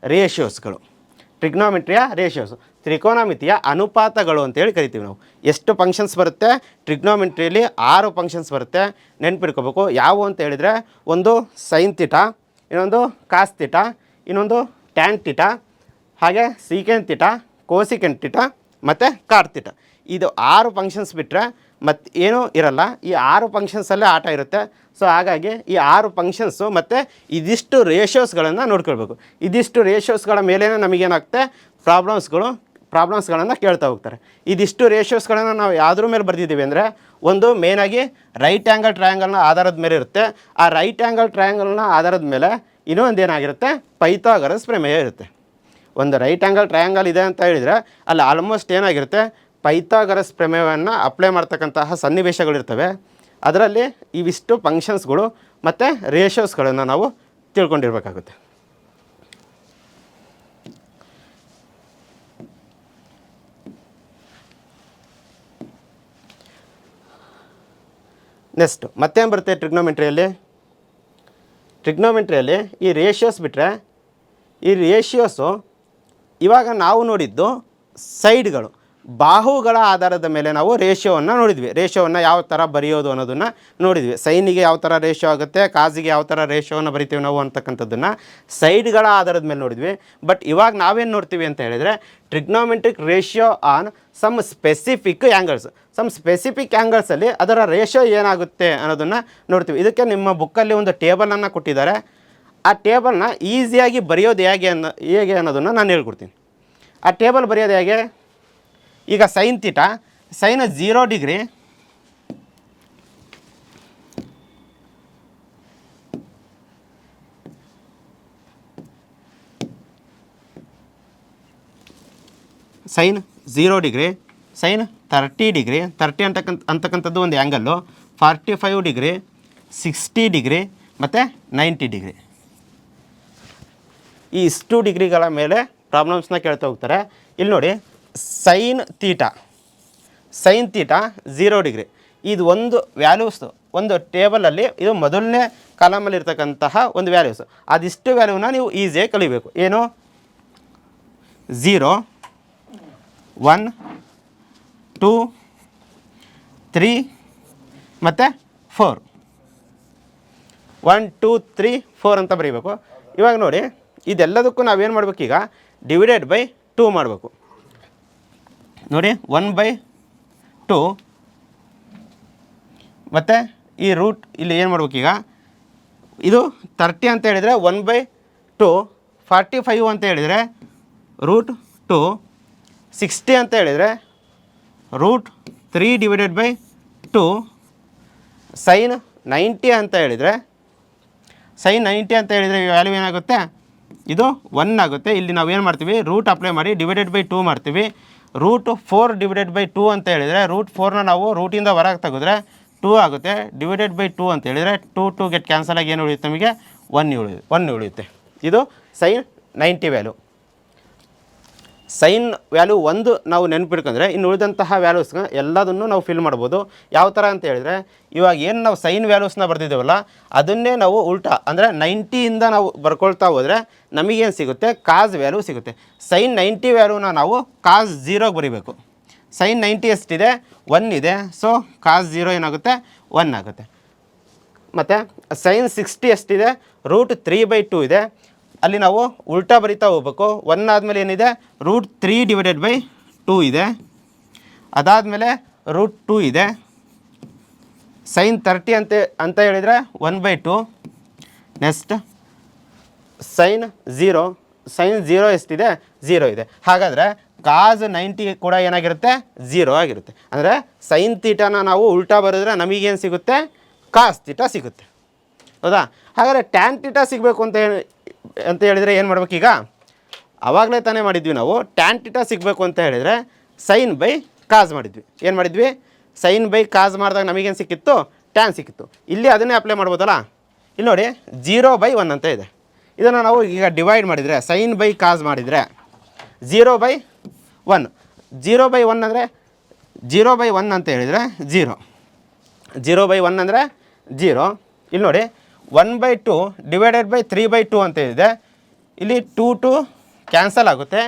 ರೇಷಿಯೋಸ್ಗಳು. ಟ್ರಿಗ್ನೋಮೆಟ್ರಿಯ ರೇಷಿಯೋಸು, ತ್ರಿಕೋನಮಿತಿಯ ಅನುಪಾತಗಳು ಅಂತೇಳಿ ಕರಿತೀವಿ ನಾವು. ಎಷ್ಟು ಫಂಕ್ಷನ್ಸ್ ಬರುತ್ತೆ ಟ್ರಿಗ್ನೋಮೆಟ್ರಿಯಲ್ಲಿ? 6 ಫಂಕ್ಷನ್ಸ್ ಬರುತ್ತೆ. ನೆನ್ಪಿಟ್ಕೋಬೇಕು. ಯಾವುವು ಅಂತ ಹೇಳಿದರೆ ಒಂದು ಸೈನ್ ಥೀಟಾ, ಇನ್ನೊಂದು ಕಾಸ್ ಥೀಟಾ, ಇನ್ನೊಂದು ಟ್ಯಾನ್ ಥೀಟಾ, ಹಾಗೆ ಸೀಕೆಂಟ್ ಥೀಟಾ, ಕೋಸಿಕೆಂಟ್ ಥೀಟಾ ಮತ್ತು ಕಾಟ್ ಥೀಟಾ. ಇದು 6 ಫಂಕ್ಷನ್ಸ್ ಬಿಟ್ಟರೆ ಮತ್ತು ಏನೂ ಇರಲ್ಲ. ಈ 6 ಫಂಕ್ಷನ್ಸಲ್ಲೇ ಆಟ ಇರುತ್ತೆ. ಸೊ ಹಾಗಾಗಿ ಈ 6 ಫಂಕ್ಷನ್ಸು ಮತ್ತು ಇದಿಷ್ಟು ರೇಷಿಯೋಸ್ಗಳನ್ನು ನೋಡ್ಕೊಳ್ಬೇಕು. ಇದಿಷ್ಟು ರೇಷಿಯೋಸ್ಗಳ ಮೇಲೇ ನಮಗೇನಾಗುತ್ತೆ? ಪ್ರಾಬ್ಲಮ್ಸ್ಗಳನ್ನು ಕೇಳ್ತಾ ಹೋಗ್ತಾರೆ. ಇದಿಷ್ಟು ರೇಷಿಯೋಸ್ಗಳನ್ನು ನಾವು ಯಾವುದ್ರ ಮೇಲೆ ಬರೆದಿದ್ದೀವಿ ಅಂದರೆ, ಒಂದು ಮೇಯ್ನಾಗಿ ರೈಟ್ ಆ್ಯಂಗಲ್ ಟ್ರಯಾಂಗಲ್ನ ಆಧಾರದ ಮೇಲೆ ಇರುತ್ತೆ. ಆ ರೈಟ್ ಆ್ಯಂಗಲ್ ಟ್ರಯಾಂಗಲ್ನ ಆಧಾರದ ಮೇಲೆ ಇನ್ನೊಂದು ಏನಾಗಿರುತ್ತೆ, ಪೈಥಾಗರಸ್ ಪ್ರಮೇಯ ಇರುತ್ತೆ. ಒಂದು ರೈಟ್ ಆ್ಯಂಗಲ್ ಟ್ರಯಾಂಗಲ್ ಇದೆ ಅಂತ ಹೇಳಿದರೆ ಅಲ್ಲಿ ಆಲ್ಮೋಸ್ಟ್ ಏನಾಗಿರುತ್ತೆ, ಪೈಥಾಗರಸ್ ಪ್ರಮೇಯವನ್ನು ಅಪ್ಲೈ ಮಾಡ್ತಕ್ಕಂತಹ ಸನ್ನಿವೇಶಗಳಿರ್ತವೆ. ಅದರಲ್ಲಿ ಇವಿಷ್ಟು ಫಂಕ್ಷನ್ಸ್ಗಳು ಮತ್ತು ರೇಷಿಯೋಸ್ಗಳನ್ನು ನಾವು ತಿಳ್ಕೊಂಡಿರ್ಬೇಕಾಗುತ್ತೆ. ನೆಕ್ಸ್ಟು ಮತ್ತೇನು ಬರುತ್ತೆ ಟ್ರಿಗ್ನೋಮೆಟ್ರಿಯಲ್ಲಿ ಈ ರೇಷಿಯೋಸ್ ಬಿಟ್ಟರೆ, ಈ ರೇಷಿಯೋಸು ಇವಾಗ ನಾವು ನೋಡಿದ್ದು ಸೈಡ್ಗಳು, ಬಾಹುಗಳ ಆಧಾರದ ಮೇಲೆ ನಾವು ರೇಷಿಯೋವನ್ನು ನೋಡಿದ್ವಿ. ರೇಷಿಯೋವನ್ನು ಯಾವ ಥರ ಬರೆಯೋದು ಅನ್ನೋದನ್ನು ನೋಡಿದ್ವಿ. ಸೈನಿಗೆ ಯಾವ ಥರ ರೇಷಿಯೋ ಆಗುತ್ತೆ, ಕಾಜಿಗೆ ಯಾವ ಥರ ರೇಷಿಯೋವನ್ನು ಬರಿತೀವಿ ನಾವು ಅಂತಕ್ಕಂಥದ್ದನ್ನು ಸೈಡ್ಗಳ ಆಧಾರದ ಮೇಲೆ ನೋಡಿದ್ವಿ. ಬಟ್ ಇವಾಗ ನಾವೇನು ನೋಡ್ತೀವಿ ಅಂತ ಹೇಳಿದರೆ, trigonometric ratio on some specific angles. Some specific ಆ್ಯಂಗಲ್ಸಲ್ಲಿ ಅದರ ರೇಷಿಯೋ ಏನಾಗುತ್ತೆ ಅನ್ನೋದನ್ನು ನೋಡ್ತೀವಿ. ಇದಕ್ಕೆ ನಿಮ್ಮ ಬುಕ್ಕಲ್ಲಿ ಒಂದು ಟೇಬಲನ್ನು ಕೊಟ್ಟಿದ್ದಾರೆ. ಆ ಟೇಬಲ್ನ ಈಸಿಯಾಗಿ ಬರೆಯೋದು ಹೇಗೆ ಅನ್ನೋದನ್ನು ನಾನು ಹೇಳ್ಕೊಡ್ತೀನಿ. ಆ ಟೇಬಲ್ ಬರೆಯೋದು ಹೇಗೆ, ಈಗ sine theta, sine 0 degree sine 0 degree, sine 30 degree, 30 ಅಂತಕ್ಕಂಥದ್ದು ಒಂದು ಆ್ಯಂಗಲ್ಲು, 45 ಡಿಗ್ರಿ, 60 ಡಿಗ್ರಿ ಮತ್ತು 90 ಡಿಗ್ರಿ. ಈ ಇಷ್ಟು ಡಿಗ್ರಿಗಳ ಮೇಲೆ ಪ್ರಾಬ್ಲಮ್ಸ್ನ ಕೇಳ್ತಾ ಹೋಗ್ತಾರೆ. ಇಲ್ಲಿ ನೋಡಿ, ಸೈನ್ ಥೀಟಾ 0 ಡಿಗ್ರಿ, ಇದು ಒಂದು ವ್ಯಾಲ್ಯೂಸ್ ಒಂದು ಟೇಬಲಲ್ಲಿ, ಇದು ಮೊದಲನೇ ಕಾಲಮಲ್ಲಿ ಇರ್ತಕ್ಕಂತಹ ಒಂದು ವ್ಯಾಲ್ಯೂಸ್. ಅದಿಷ್ಟು ವ್ಯಾಲ್ಯೂನ ನೀವು ಈಸಿಯಾಗಿ ಕಲಿಬೇಕು. ಏನು, 0, 1, 2, 3 ಮತ್ತು 4, 1, 2, 3, 4 ಅಂತ ಬರೀಬೇಕು. ಇವಾಗ ನೋಡಿ, ಇದೆಲ್ಲದಕ್ಕೂ ನಾವೇನು ಮಾಡಬೇಕೀಗ, ಡಿವೈಡೆಡ್ ಬೈ 2 ಮಾಡಬೇಕು. ನೋಡಿ, 1/2 ಮತ್ತು ಈ ರೂಟ್ ಇಲ್ಲಿ ಏನು ಮಾಡ್ಬೇಕೀಗ, ಇದು 30 ಅಂತ ಹೇಳಿದರೆ 1/2, 45 ಅಂತ ಹೇಳಿದರೆ √2, 60 ಅಂತ ಹೇಳಿದರೆ √3 ಡಿವೈಡೆಡ್ ಬೈ 2, ಸೈನ್ 90 ಅಂತ ಹೇಳಿದರೆ ವ್ಯಾಲ್ಯೂ ಏನಾಗುತ್ತೆ, ಇದು 1 ಆಗುತ್ತೆ. ಇಲ್ಲಿ ನಾವು ಏನು ಮಾಡ್ತೀವಿ, ರೂಟ್ ಅಪ್ಲೈ ಮಾಡಿ ಡಿವೈಡೆಡ್ ಬೈ 2 ಮಾಡ್ತೀವಿ. √4 ಡಿವೈಡೆಡ್ ಬೈ 2 ಅಂತ ಹೇಳಿದರೆ, √4ನ ನಾವು ರೂಟಿಂದ ಹೊರಗೆ ತೆಗೆದ್ರೆ 2 ಆಗುತ್ತೆ. ಡಿವೈಡೆಡ್ ಬೈ 2 ಅಂತ ಹೇಳಿದರೆ 2 ಗೆಟ್ ಕ್ಯಾನ್ಸಲ್ ಆಗಿ ಏನು ಉಳಿಯುತ್ತೆ, ನಮಗೆ 1 ಉಳಿಯುತ್ತೆ. ಇದು ಸೈನ್ 90 ವ್ಯಾಲ್ಯೂ. ಸೈನ್ ವ್ಯಾಲ್ಯೂ 1 ನಾವು ನೆನಪಿಡ್ಕೊಂಡ್ರೆ ಇನ್ನು ಉಳಿದಂತಹ ವ್ಯಾಲ್ಯೂಸ್ನ ಎಲ್ಲದನ್ನು ನಾವು ಫಿಲ್ ಮಾಡ್ಬೋದು. ಯಾವ ಥರ ಅಂತ ಹೇಳಿದರೆ, ಇವಾಗ ಏನು ನಾವು ಸೈನ್ ವ್ಯಾಲ್ಯೂಸ್ನ ಬರ್ತಿದ್ದೇವಲ್ಲ, ಅದನ್ನೇ ನಾವು ಉಲ್ಟಾ ಅಂದರೆ 90ಇಂದ ನಾವು ಬರ್ಕೊಳ್ತಾ ಹೋದರೆ ನಮಗೇನು ಸಿಗುತ್ತೆ, ಕಾಸ್ ವ್ಯಾಲ್ಯೂ ಸಿಗುತ್ತೆ. ಸೈನ್ 90 ವ್ಯಾಲ್ಯೂನ ನಾವು ಕಾಸ್ 0ಗೆ ಬರೀಬೇಕು. ಸೈನ್ 90 ಎಷ್ಟಿದೆ, 1 ಇದೆ. ಸೊ ಕಾಸ್ 0 ಏನಾಗುತ್ತೆ, 1 ಆಗುತ್ತೆ. ಮತ್ತು ಸೈನ್ 60 ಎಷ್ಟಿದೆ, √3/2 ಇದೆ. ಅಲ್ಲಿ ನಾವು ಉಲ್ಟಾ ಬರಿತಾ ಹೋಗ್ಬೇಕು. 1 ಆದಮೇಲೆ ಏನಿದೆ, √3 ಡಿವೈಡೆಡ್ ಬೈ 2 ಇದೆ. ಅದಾದಮೇಲೆ √2 ಇದೆ. ಸೈನ್ 30 ಅಂತ ಹೇಳಿದರೆ 1/2. ನೆಕ್ಸ್ಟ್ ಸೈನ್ 0 ಎಷ್ಟಿದೆ, 0 ಇದೆ. ಹಾಗಾದರೆ ಕಾಸ್ 90 ಕೂಡ ಏನಾಗಿರುತ್ತೆ, 0 ಆಗಿರುತ್ತೆ. ಅಂದರೆ ಸೈನ್ ಥೀಟಾನ ನಾವು ಉಲ್ಟಾ ಬರೆದ್ರೆ ನಮಗೇನು ಸಿಗುತ್ತೆ, ಕಾಸ್ ಥೀಟಾ ಸಿಗುತ್ತೆ. ಹೌದಾ? ಹಾಗಾದರೆ ಟ್ಯಾನ್ ಥೀಟಾ ಸಿಗಬೇಕು ಅಂತ ಹೇಳಿದರೆ ಏನು ಮಾಡ್ಬೇಕೀಗ, ಆವಾಗಲೇ ತಾನೇ ಮಾಡಿದ್ವಿ ನಾವು. ಟ್ಯಾನ್ ಥೀಟಾ ಸಿಗಬೇಕು ಅಂತ ಹೇಳಿದರೆ ಸೈನ್ ಬೈ ಕಾಸ್ ಮಾಡಿದ್ವಿ. ಏನು ಮಾಡಿದ್ವಿ, ಸೈನ್ ಬೈ ಕಾಸ್ ಮಾಡಿದಾಗ ನಮಗೇನು ಸಿಕ್ಕಿತ್ತು, ಟ್ಯಾನ್ ಸಿಕ್ಕಿತ್ತು. ಇಲ್ಲಿ ಅದನ್ನೇ ಅಪ್ಲೈ ಮಾಡ್ಬೋದಲ್ಲ. ಇಲ್ಲಿ ನೋಡಿ, 0/1 ಅಂತ ಇದೆ. ಇದನ್ನು ನಾವು ಈಗ ಡಿವೈಡ್ ಮಾಡಿದರೆ, ಸೈನ್ ಬೈ ಕಾಸ್ ಮಾಡಿದರೆ 0/1. 0/1 ಅಂದರೆ 0/1 ಅಂತ ಹೇಳಿದರೆ 0. 0/1 ಅಂದರೆ 0. ಇಲ್ಲಿ ನೋಡಿ, 1/2 ಡಿವೈಡೆಡ್ ಬೈ 3/2 ಅಂತ ಇದೆ. ಇಲ್ಲಿ 2 ಕ್ಯಾನ್ಸಲ್ ಆಗುತ್ತೆ.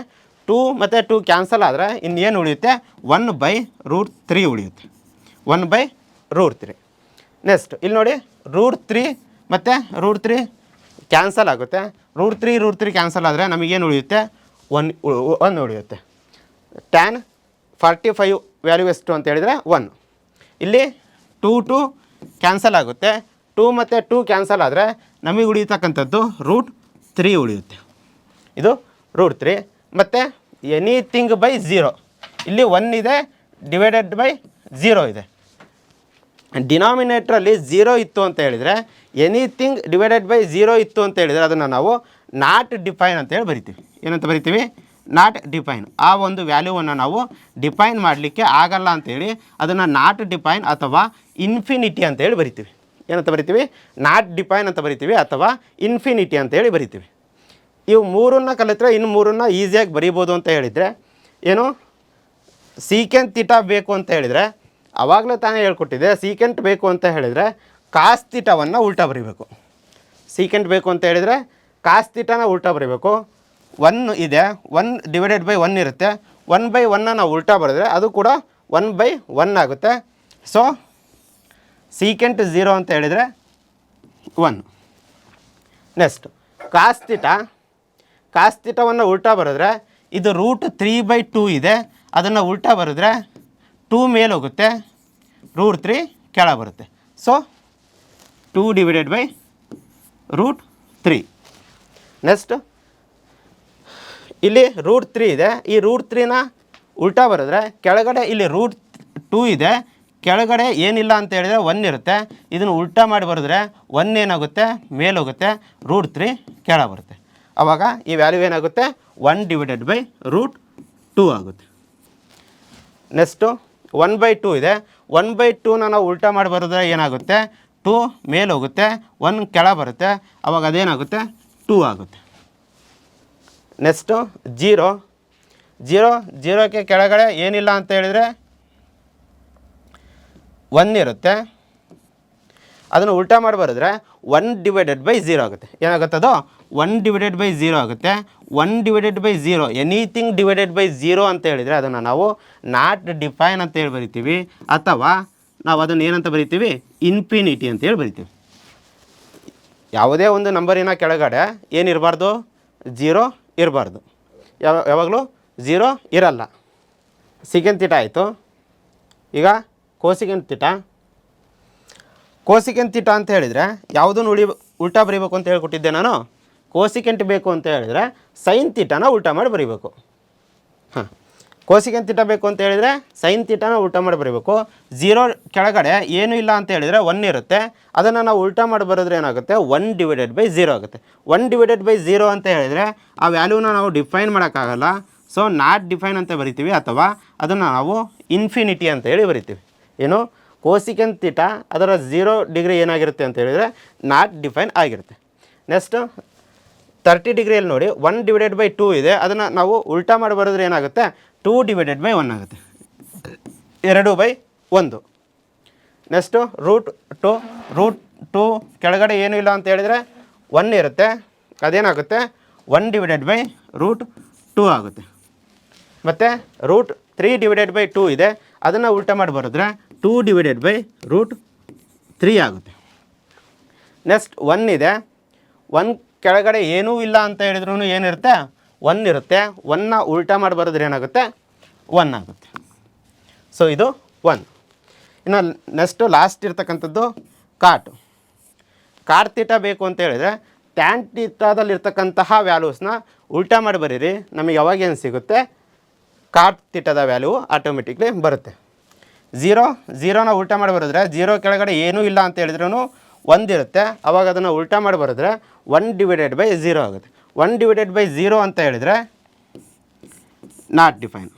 2 ಮತ್ತು 2 ಕ್ಯಾನ್ಸಲ್ ಆದರೆ ಇನ್ನೇನು ಉಳಿಯುತ್ತೆ, 1/√3 ಉಳಿಯುತ್ತೆ. 1/√3. ನೆಕ್ಸ್ಟ್ ಇಲ್ಲಿ ನೋಡಿ, √3 ಮತ್ತು √3 ಕ್ಯಾನ್ಸಲ್ ಆಗುತ್ತೆ. √3 ಕ್ಯಾನ್ಸಲ್ ಆದರೆ ನಮಗೇನು ಉಳಿಯುತ್ತೆ, 1 ಉಳಿಯುತ್ತೆ. ಟ್ಯಾನ್ 45 ವ್ಯಾಲ್ಯೂ ಎಷ್ಟು ಅಂತ ಹೇಳಿದರೆ 1. ಇಲ್ಲಿ 2 ಕ್ಯಾನ್ಸಲ್ ಆಗುತ್ತೆ. 2 ಮತ್ತು 2 ಕ್ಯಾನ್ಸಲ್ ಆದರೆ ನಮಗೆ ಉಳಿಯತಕ್ಕಂಥದ್ದು √3 ಉಳಿಯುತ್ತೆ. ಇದು √3. ಮತ್ತು ಎನಿಥಿಂಗ್ ಬೈ ಝೀರೋ. ಇಲ್ಲಿ 1 ಇದೆ ಡಿವೈಡೆಡ್ ಬೈ 0 ಇದೆ. ಡಿನಾಮಿನೇಟ್ರಲ್ಲಿ 0 ಇತ್ತು ಅಂತ ಹೇಳಿದರೆ, ಎನಿಥಿಂಗ್ ಡಿವೈಡೆಡ್ ಬೈ 0 ಇತ್ತು ಅಂತ ಹೇಳಿದರೆ ಅದನ್ನು ನಾವು ನಾಟ್ ಡಿಫೈನ್ ಅಂತೇಳಿ ಬರಿತೀವಿ. ಏನಂತ ಬರಿತೀವಿ? Not define. ಆ ಒಂದು ವ್ಯಾಲ್ಯೂವನ್ನು ನಾವು ಡಿಫೈನ್ ಮಾಡಲಿಕ್ಕೆ ಆಗಲ್ಲ ಅಂಥೇಳಿ ಅದನ್ನು ನಾಟ್ ಡಿಫೈನ್ ಅಥವಾ ಇನ್ಫಿನಿಟಿ ಅಂತೇಳಿ ಬರಿತೀವಿ. ಏನಂತ ಬರಿತೀವಿ? ನಾಟ್ ಡಿಫೈನ್ ಅಂತ ಬರಿತೀವಿ ಅಥವಾ ಇನ್ಫಿನಿಟಿ ಅಂತೇಳಿ ಬರಿತೀವಿ. ಇವು ಮೂರನ್ನು ಕಲಿತ್ರೆ ಇನ್ನು ಮೂರನ್ನು ಈಸಿಯಾಗಿ ಬರೀಬೋದು ಅಂತ ಹೇಳಿದರೆ, ಏನು ಸೀಕೆಂಟ್ ಥೀಟಾ ಬೇಕು ಅಂತ ಹೇಳಿದರೆ ಆವಾಗಲೇ ತಾನೇ ಹೇಳ್ಕೊಟ್ಟಿದ್ದೆ. ಸೀಕೆಂಟ್ ಬೇಕು ಅಂತ ಹೇಳಿದರೆ ಕಾಸ್ ಥೀಟಾವನ್ನು ಉಲ್ಟಾ ಬರೀಬೇಕು. ಸೀಕೆಂಟ್ ಬೇಕು ಅಂತ ಹೇಳಿದರೆ ಕಾಸ್ ಥೀಟಾನ ಉಲ್ಟಾ ಬರೀಬೇಕು. 1 ಇದೆ, 1 ಡಿವೈಡೆಡ್ ಬೈ 1 ಇರುತ್ತೆ. 1/1 ನಾವು ಉಲ್ಟಾ ಬರೆದ್ರೆ ಅದು ಕೂಡ 1/1 ಆಗುತ್ತೆ. ಸೊ ಸೀಕೆಂಟ್ 0 ಅಂತ ಹೇಳಿದರೆ 1. ನೆಕ್ಸ್ಟ್ ಕಾಸ್ ಥೀಟಾವನ್ನು ಉಲ್ಟಾ ಬರೆದ್ರೆ ಇದು √3/2 ಇದೆ. ಅದನ್ನು ಉಲ್ಟಾ ಬರೆದ್ರೆ 2 ಮೇಲೆ ಹೋಗುತ್ತೆ, √3 ಕೆಳ ಬರುತ್ತೆ. So 2 divided by √3. ನೆಕ್ಸ್ಟ್ ಇಲ್ಲಿ √3 ಇದೆ. ಈ √3ನ ಉಲ್ಟಾ ಬರೆದ್ರೆ ಕೆಳಗಡೆ ಇಲ್ಲಿ √2 ಇದೆ, ಕೆಳಗಡೆ ಏನಿಲ್ಲ ಅಂತ ಹೇಳಿದರೆ 1 ಇರುತ್ತೆ. ಇದನ್ನು ಉಲ್ಟಾ ಮಾಡಿ ಬರೆದ್ರೆ 1 ಏನಾಗುತ್ತೆ? ಮೇಲೆ ಹೋಗುತ್ತೆ, √3 ಕೆಳ ಬರುತ್ತೆ. ಆವಾಗ ಈ ವ್ಯಾಲ್ಯೂ ಏನಾಗುತ್ತೆ? 1 ಡಿವೈಡೆಡ್ ಬೈ √2 ಆಗುತ್ತೆ. ನೆಕ್ಸ್ಟು 1/2 ಇದೆ. 1/2ನ ನಾವು ಉಲ್ಟಾ ಮಾಡಿ ಬರೆದ್ರೆ ಏನಾಗುತ್ತೆ? 2 ಮೇಲೆ ಹೋಗುತ್ತೆ, 1 ಕೆಳ ಬರುತ್ತೆ. ಆವಾಗ ಅದೇನಾಗುತ್ತೆ? 2 ಆಗುತ್ತೆ. ನೆಕ್ಸ್ಟು 0ಕ್ಕೆ ಕೆಳಗಡೆ ಏನಿಲ್ಲ ಅಂತ ಹೇಳಿದರೆ 1 ಇರುತ್ತೆ. ಅದನ್ನು ಉಲ್ಟಾ ಮಾಡಿ ಬರೆದ್ರೆ 1 ಡಿವೈಡೆಡ್ ಬೈ 0 ಆಗುತ್ತೆ. ಏನಾಗುತ್ತೆ? ಅದು 1 ಡಿವೈಡೆಡ್ ಬೈ 0 ಆಗುತ್ತೆ. 1 divided by 0, anything divided by 0 ಅಂತ ಹೇಳಿದರೆ ಅದನ್ನು ನಾವು ನಾಟ್ ಡಿಫೈನ್ ಅಂತೇಳಿ ಬರಿತೀವಿ, ಅಥವಾ ನಾವು ಅದನ್ನು ಏನಂತ ಬರಿತೀವಿ? ಇನ್ಫಿನಿಟಿ ಅಂತೇಳಿ ಬರಿತೀವಿ. ಯಾವುದೇ ಒಂದು ನಂಬರಿನ ಕೆಳಗಡೆ ಏನಿರಬಾರ್ದು? 0 ಇರಬಾರ್ದು. ಯಾವಾಗಲೂ 0 ಇರಲ್ಲ. ಸೀಕೆಂಟ್ ಥೀಟಾ ಆಯಿತು. ಈಗ ಕೋಸಿಕೆಂಟ್ ಥೀಟಾ ಅಂತ ಹೇಳಿದರೆ ಯಾವುದನ್ನು ಉಲ್ಟಾ ಬರೀಬೇಕು ಅಂತ ಹೇಳ್ಕೊಟ್ಟಿದ್ದೆ ನಾನು. ಕೋಸಿಕೆಂಟ್ ಬೇಕು ಅಂತ ಹೇಳಿದರೆ ಸೈನ್ ಥೀಟಾನ ಉಲ್ಟಾ ಮಾಡಿ ಬರೀಬೇಕು. ಕೋಸಿಕೆಂಟ್ ಥೀಟಾ ಬೇಕು ಅಂತ ಹೇಳಿದರೆ ಸೈನ್ ಥೀಟಾನ ಉಲ್ಟಾ ಮಾಡಿ ಬರೀಬೇಕು. 0 ಕೆಳಗಡೆ ಏನೂ ಇಲ್ಲ ಅಂತ ಹೇಳಿದರೆ 1 ಇರುತ್ತೆ. ಅದನ್ನು ನಾವು ಉಲ್ಟಾ ಮಾಡಿ ಬರೋದ್ರೆ ಏನಾಗುತ್ತೆ? 1 ಡಿವೈಡೆಡ್ ಬೈ 0 ಆಗುತ್ತೆ. 1 ಡಿವೈಡೆಡ್ ಬೈ 0 ಅಂತ ಹೇಳಿದರೆ ಆ ವ್ಯಾಲ್ಯೂನ ನಾವು ಡಿಫೈನ್ ಮಾಡೋಕ್ಕಾಗಲ್ಲ. ಸೊ ನಾಟ್ ಡಿಫೈನ್ ಅಂತ ಬರಿತೀವಿ, ಅಥವಾ ಅದನ್ನು ನಾವು ಇನ್ಫಿನಿಟಿ ಅಂತ ಹೇಳಿ ಬರಿತೀವಿ. ಏನು? ಕೋಸಿಕೆಂಟ್ ಥೀಟಾ ಅದರ 0 ಡಿಗ್ರಿ ಏನಾಗಿರುತ್ತೆ ಅಂತ ಹೇಳಿದರೆ ನಾಟ್ ಡಿಫೈನ್ ಆಗಿರುತ್ತೆ. ನೆಕ್ಸ್ಟು 30 ಡಿಗ್ರಿಯಲ್ಲಿ ನೋಡಿ 1 ಡಿವೈಡೆಡ್ ಬೈ 2 ಇದೆ. ಅದನ್ನು ನಾವು ಉಲ್ಟಾ ಮಾಡಿ ಬರೋದ್ರೆ ಏನಾಗುತ್ತೆ? 2 ಡಿವೈಡೆಡ್ ಬೈ 1 ಆಗುತ್ತೆ, 2/1. ನೆಕ್ಸ್ಟು √2 ಕೆಳಗಡೆ ಏನೂ ಇಲ್ಲ ಅಂತ ಹೇಳಿದರೆ 1 ಇರುತ್ತೆ. ಅದೇನಾಗುತ್ತೆ? 1 ಡಿವೈಡೆಡ್ ಬೈ √2 ಆಗುತ್ತೆ. ಮತ್ತು √3 ಡಿವೈಡೆಡ್ ಬೈ 2 ಇದೆ. ಅದನ್ನು ಉಲ್ಟಾ ಮಾಡಿ ಬರೆದ್ರೆ 2 ಡಿವೈಡೆಡ್ ಬೈ √3 ಆಗುತ್ತೆ. ನೆಕ್ಸ್ಟ್ 1 ಇದೆ. 1 ಕೆಳಗಡೆ ಏನೂ ಇಲ್ಲ ಅಂತ ಹೇಳಿದ್ರೂ ಏನಿರುತ್ತೆ? 1 ಇರುತ್ತೆ. 1ನ ಉಲ್ಟಾ ಮಾಡಿ ಬರೆದ್ರೆ ಏನಾಗುತ್ತೆ? 1 ಆಗುತ್ತೆ. ಸೊ ಇದು 1. ಇನ್ನು ನೆಕ್ಸ್ಟು ಲಾಸ್ಟ್ ಇರ್ತಕ್ಕಂಥದ್ದು ಕಾಟ್ ಥೀಟಾ ಬೇಕು ಅಂತ ಹೇಳಿದರೆ ಟ್ಯಾನ್ ಥೀಟಾದಲ್ಲಿರ್ತಕ್ಕಂತಹ ವ್ಯಾಲ್ಯೂಸ್ನ ಉಲ್ಟಾ ಮಾಡಿ ಬರೀರಿ. ನಮಗೆ ಯಾವಾಗ ಏನು ಸಿಗುತ್ತೆ? ಕಾಟ್ ಥೀಟಾದ ವ್ಯಾಲ್ಯೂ ಆಟೋಮೆಟಿಕ್ಲಿ ಬರುತ್ತೆ. 0ನ ಉಲ್ಟಾ ಮಾಡಿ ಬರೆದ್ರೆ 0 ಕೆಳಗಡೆ ಏನೂ ಇಲ್ಲ ಅಂತ ಹೇಳಿದ್ರೂ 1 ಇರುತ್ತೆ. ಆವಾಗ ಅದನ್ನು ಉಲ್ಟಾ ಮಾಡಿ ಬರೆದ್ರೆ 1 ಡಿವೈಡೆಡ್ ಬೈ 0 ಆಗುತ್ತೆ. 1 ಡಿವೈಡೆಡ್ ಬೈ 0 ಅಂತ ಹೇಳಿದರೆ ನಾಟ್ ಡಿಫೈನ್,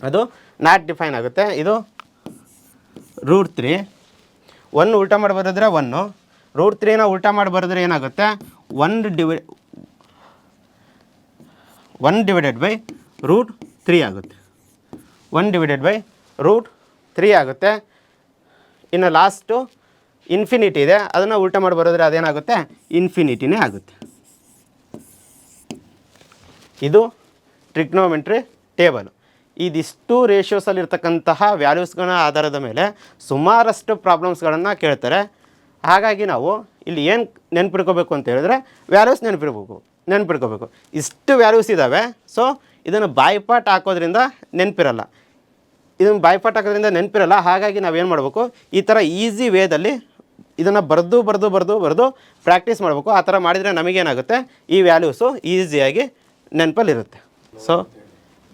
ಅದು ನಾಟ್ ಡಿಫೈನ್ ಆಗುತ್ತೆ. ಇದು √3. 1 ಉಲ್ಟಾ ಮಾಡಿ ಬರೆದ್ರೆ 1, √3ನ ಉಲ್ಟಾ ಮಾಡಿ ಬರೆದ್ರೆ ಏನಾಗುತ್ತೆ? 1 ಡಿವೈಡೆಡ್ ಬೈ √3 ಆಗುತ್ತೆ. 1 ಡಿವೈಡೆಡ್ ಬೈ √3 ಆಗುತ್ತೆ. ಇನ್ನು ಲಾಸ್ಟು ಇನ್ಫಿನಿಟಿ ಇದೆ. ಅದನ್ನು ಉಲ್ಟಾ ಮಾಡಿ ಬರೋದ್ರೆ ಅದೇನಾಗುತ್ತೆ? ಇನ್ಫಿನಿಟಿನೇ ಆಗುತ್ತೆ. ಇದು ಟ್ರಿಗ್ನೋಮೆಟ್ರಿ ಟೇಬಲ್. ಇದಿಷ್ಟು ರೇಷಿಯೋಸಲ್ಲಿರ್ತಕ್ಕಂತಹ ವ್ಯಾಲ್ಯೂಸ್ಗಳ ಆಧಾರದ ಮೇಲೆ ಸುಮಾರಷ್ಟು ಪ್ರಾಬ್ಲಮ್ಸ್ಗಳನ್ನು ಕೇಳ್ತಾರೆ. ಹಾಗಾಗಿ ನಾವು ಇಲ್ಲಿ ಏನು ನೆನ್ಪಿಡ್ಕೋಬೇಕು ಅಂತ ಹೇಳಿದ್ರೆ ವ್ಯಾಲ್ಯೂಸ್ ನೆನ್ಪಿಡ್ಕೋಬೇಕು. ಇಷ್ಟು ವ್ಯಾಲ್ಯೂಸ್ ಇದ್ದಾವೆ. ಸೊ ಇದನ್ನು ಬಾಯ್ಪಾಟ್ ಹಾಕೋದ್ರಿಂದ ನೆನಪಿರಲ್ಲ. ಹಾಗಾಗಿ ನಾವೇನು ಮಾಡಬೇಕು? ಈ ಥರ ಈಸಿ ವೇದಲ್ಲಿ ಇದನ್ನು ಬರೆದು ಪ್ರಾಕ್ಟೀಸ್ ಮಾಡಬೇಕು. ಆ ಥರ ಮಾಡಿದರೆ ನಮಗೇನಾಗುತ್ತೆ? ಈ ವ್ಯಾಲ್ಯೂಸು ಈಸಿಯಾಗಿ ನೆನಪಲ್ಲಿರುತ್ತೆ. ಸೊ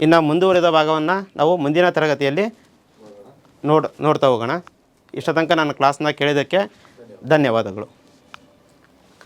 ಇನ್ನು ಮುಂದುವರಿದ ಭಾಗವನ್ನು ನಾವು ಮುಂದಿನ ತರಗತಿಯಲ್ಲಿ ನೋಡ್ತಾ ಹೋಗೋಣ. ಇಷ್ಟ ತನಕ ನನ್ನ ಕ್ಲಾಸ್ನ ಕೇಳಿದ್ದಕ್ಕೆ ಧನ್ಯವಾದಗಳು.